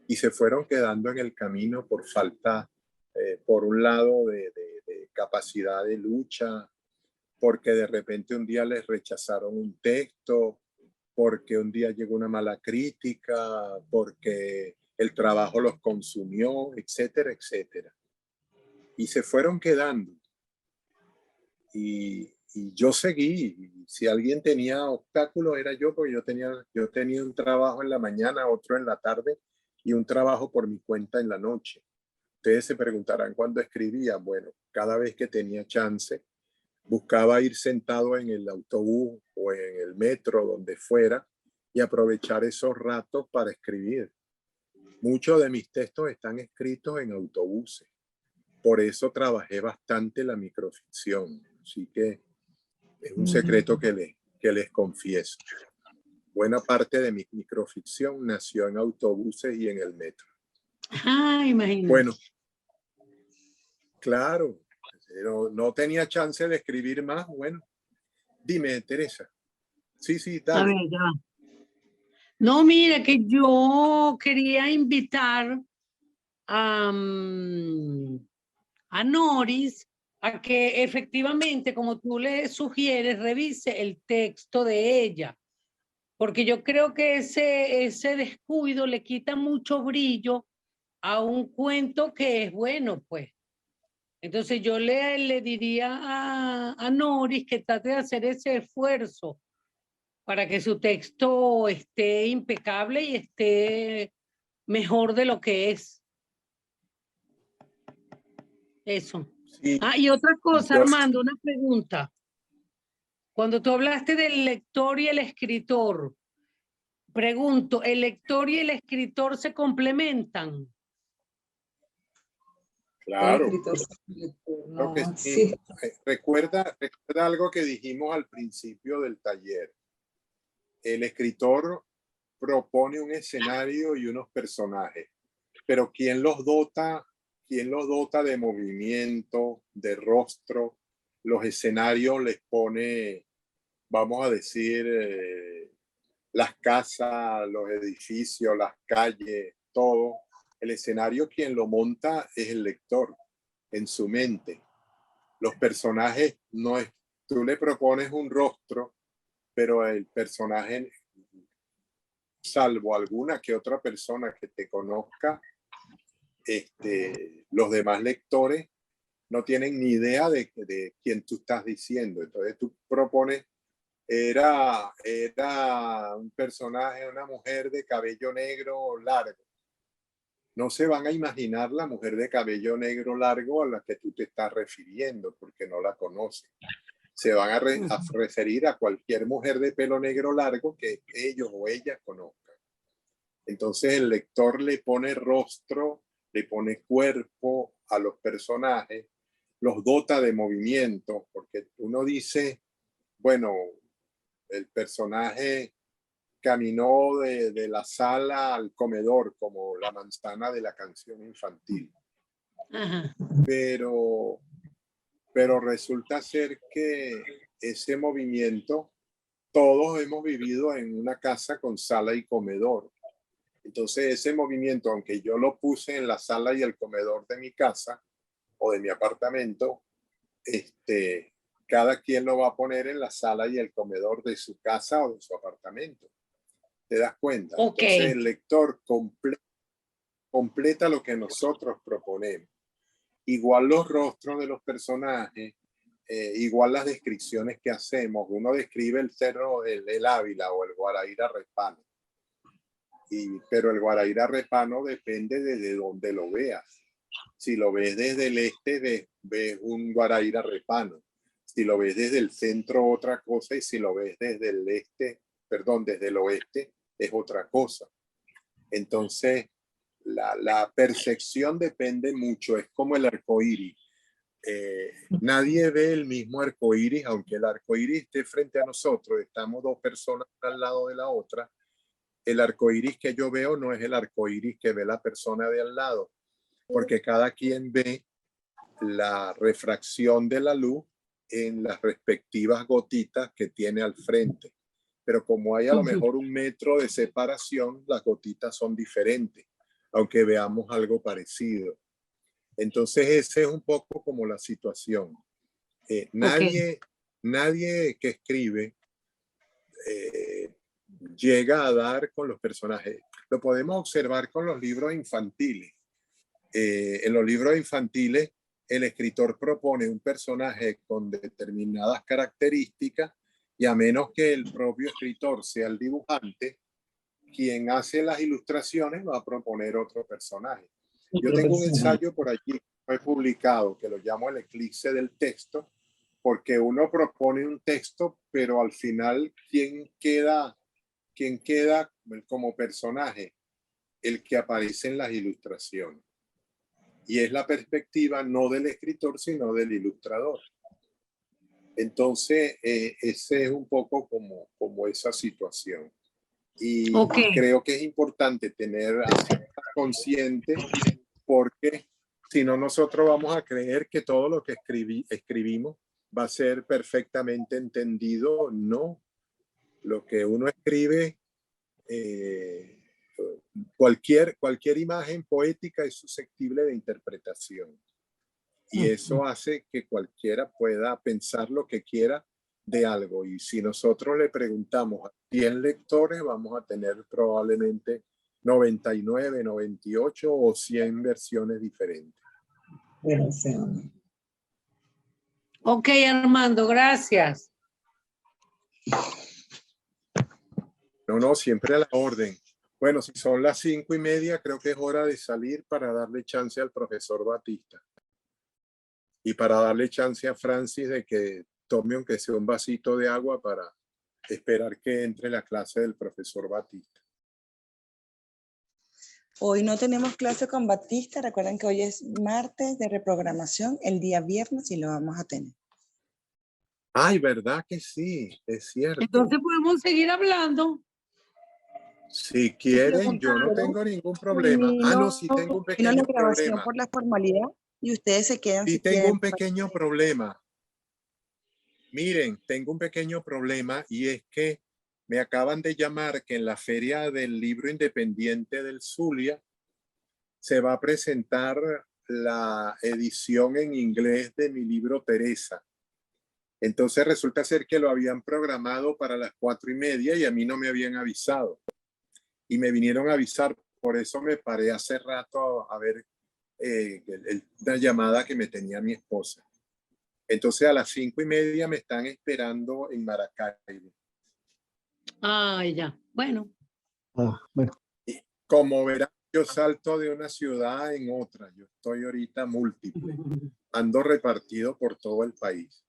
Speaker 1: Y se fueron quedando en el camino por falta, por un lado, de capacidad de lucha, porque de repente un día les rechazaron un texto, porque un día llegó una mala crítica, porque el trabajo los consumió, etcétera, etcétera. Y se fueron quedando. Y yo seguí. Si alguien tenía obstáculos era yo, porque yo tenía un trabajo en la mañana, otro en la tarde y un trabajo por mi cuenta en la noche. Ustedes se preguntarán cuándo escribía. Bueno, cada vez que tenía chance, buscaba ir sentado en el autobús o en el metro, donde fuera, y aprovechar esos ratos para escribir. Muchos de mis textos están escritos en autobuses. Por eso trabajé bastante la microficción. Así que es un secreto que les confieso. Buena parte de mi microficción nació en autobuses y en el metro.
Speaker 3: Ah, imagínate.
Speaker 1: Bueno, claro, pero no tenía chance de escribir más. Bueno, dime, Teresa. Sí,
Speaker 3: A
Speaker 1: dale.
Speaker 3: ver, ya va. No, mira, que yo quería invitar a Noris a que efectivamente, como tú le sugieres, revise el texto de ella, porque yo creo que ese descuido le quita mucho brillo a un cuento que es bueno, pues. Entonces yo le diría a Noris que trate de hacer ese esfuerzo para que su texto esté impecable y esté mejor de lo que es. Eso.
Speaker 1: Sí,
Speaker 3: Ah, y otra cosa,
Speaker 1: yo-
Speaker 3: Armando, una pregunta. Cuando tú hablaste del lector y el escritor, pregunto, ¿el lector y el escritor se complementan?
Speaker 1: claro, creo que
Speaker 6: No,
Speaker 1: sí.
Speaker 6: sí.
Speaker 1: Recuerda algo que dijimos al principio del taller. El escritor propone un escenario y unos personajes, pero ¿quién los dota? ¿Quién los dota de movimiento, de rostro? Los escenarios les pone, vamos a decir, las casas, los edificios, las calles, todo. El escenario quien lo monta es el lector en su mente. Los personajes no es, tú le propones un rostro, pero el personaje, salvo alguna que otra persona que te conozca, los demás lectores no tienen ni idea de quién tú estás diciendo. Entonces tú propones, era un personaje, una mujer de cabello negro largo. No se van a imaginar la mujer de cabello negro largo a la que tú te estás refiriendo, porque no la conocen. Se van a referir a cualquier mujer de pelo negro largo que ellos o ellas conozcan. Entonces el lector le pone rostro, le pone cuerpo a los personajes, los dota de movimiento, porque uno dice, bueno, el personaje caminó de la sala al comedor como la manzana de la canción infantil.
Speaker 3: Ajá.
Speaker 1: Pero pero resulta ser que ese movimiento, todos hemos vivido en una casa con sala y comedor. Entonces ese movimiento, aunque yo lo puse en la sala y el comedor de mi casa o de mi apartamento, cada quien lo va a poner en la sala y el comedor de su casa o de su apartamento. ¿Te das cuenta?
Speaker 3: Okay.
Speaker 1: Entonces el lector completa lo que nosotros proponemos. Igual los rostros de los personajes, igual las descripciones que hacemos. Uno describe el cerro, el Ávila o el Guaraíra Repano. Pero el Guaraíra Repano depende desde donde lo veas. Si lo ves desde el este, ves un Guaraíra Repano. Si lo ves desde el centro, otra cosa. Y si lo ves desde el este, perdón, desde el oeste, es otra cosa. Entonces, la percepción depende mucho. Es como el arco iris. Nadie ve el mismo arco iris, aunque el arco iris esté frente a nosotros. Estamos dos personas al lado de la otra. El arco iris que yo veo no es el arco iris que ve la persona de al lado, porque cada quien ve la refracción de la luz en las respectivas gotitas que tiene al frente. Pero como hay a lo mejor 1 metro de separación, las gotitas son diferentes, aunque veamos algo parecido. Entonces ese es un poco como la situación. Nadie que escribe llega a dar con los personajes. Lo podemos observar con los libros infantiles. En los libros infantiles, el escritor propone un personaje con determinadas características y a menos que el propio escritor sea el dibujante, quien hace las ilustraciones va a proponer otro personaje. Yo tengo un ensayo por allí, fue publicado, que lo llamo el eclipse del texto, porque uno propone un texto, pero al final, ¿quién queda como personaje? El que aparece en las ilustraciones. Y es la perspectiva no del escritor, sino del ilustrador. Entonces, ese es un poco como esa situación. Y creo que es importante tener consciente, porque si no, nosotros vamos a creer que todo lo que escribimos va a ser perfectamente entendido. No. Lo que uno escribe, cualquier imagen poética es susceptible de interpretación. Y eso hace que cualquiera pueda pensar lo que quiera de algo. Y si nosotros le preguntamos a 100 lectores, vamos a tener probablemente 99, 98 o 100 versiones diferentes.
Speaker 3: Ok, Armando, gracias.
Speaker 1: No, siempre a la orden. Bueno, si son las 5:30, creo que es hora de salir para darle chance al profesor Batista. Y para darle chance a Francis de que tome aunque sea un vasito de agua para esperar que entre la clase del profesor Batista.
Speaker 9: Hoy no tenemos clase con Batista. Recuerden que hoy es martes de reprogramación. El día viernes sí lo vamos a tener.
Speaker 1: Ay, ¿verdad que sí? Es cierto.
Speaker 3: Entonces podemos seguir hablando.
Speaker 1: Si quieren, yo no tengo ningún problema. No, sí tengo un pequeño problema.
Speaker 9: Por la formalidad y ustedes se quedan.
Speaker 1: Sí, tengo un pequeño problema. Miren, tengo un pequeño problema y es que me acaban de llamar que en la Feria del Libro Independiente del Zulia se va a presentar la edición en inglés de mi libro Teresa. Entonces resulta ser que lo habían programado para las 4:30 y a mí no me habían avisado. Y me vinieron a avisar, por eso me paré hace rato a ver una llamada que me tenía mi esposa. Entonces a las 5:30 me están esperando en Maracaibo.
Speaker 3: Ay, ya. Bueno.
Speaker 2: Bueno.
Speaker 1: Y como verán, yo salto de una ciudad en otra. Yo estoy ahorita múltiple. Ando repartido por todo el país.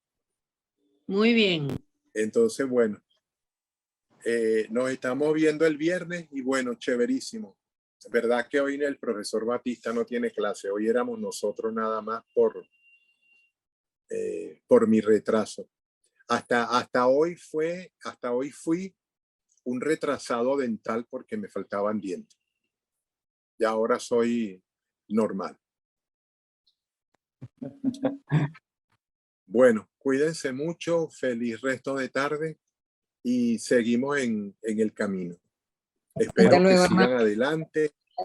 Speaker 3: Muy bien.
Speaker 1: Entonces, bueno, nos estamos viendo el viernes y bueno, chéverísimo. Es verdad que hoy el profesor Batista no tiene clase. Hoy éramos nosotros nada más por mi retraso. Hasta hoy fui un retrasado dental porque me faltaban dientes. Y ahora soy normal. Bueno, cuídense mucho, feliz resto de tarde y seguimos en el camino. Espero
Speaker 6: Hasta luego,
Speaker 1: que sigan
Speaker 6: hermano.
Speaker 1: adelante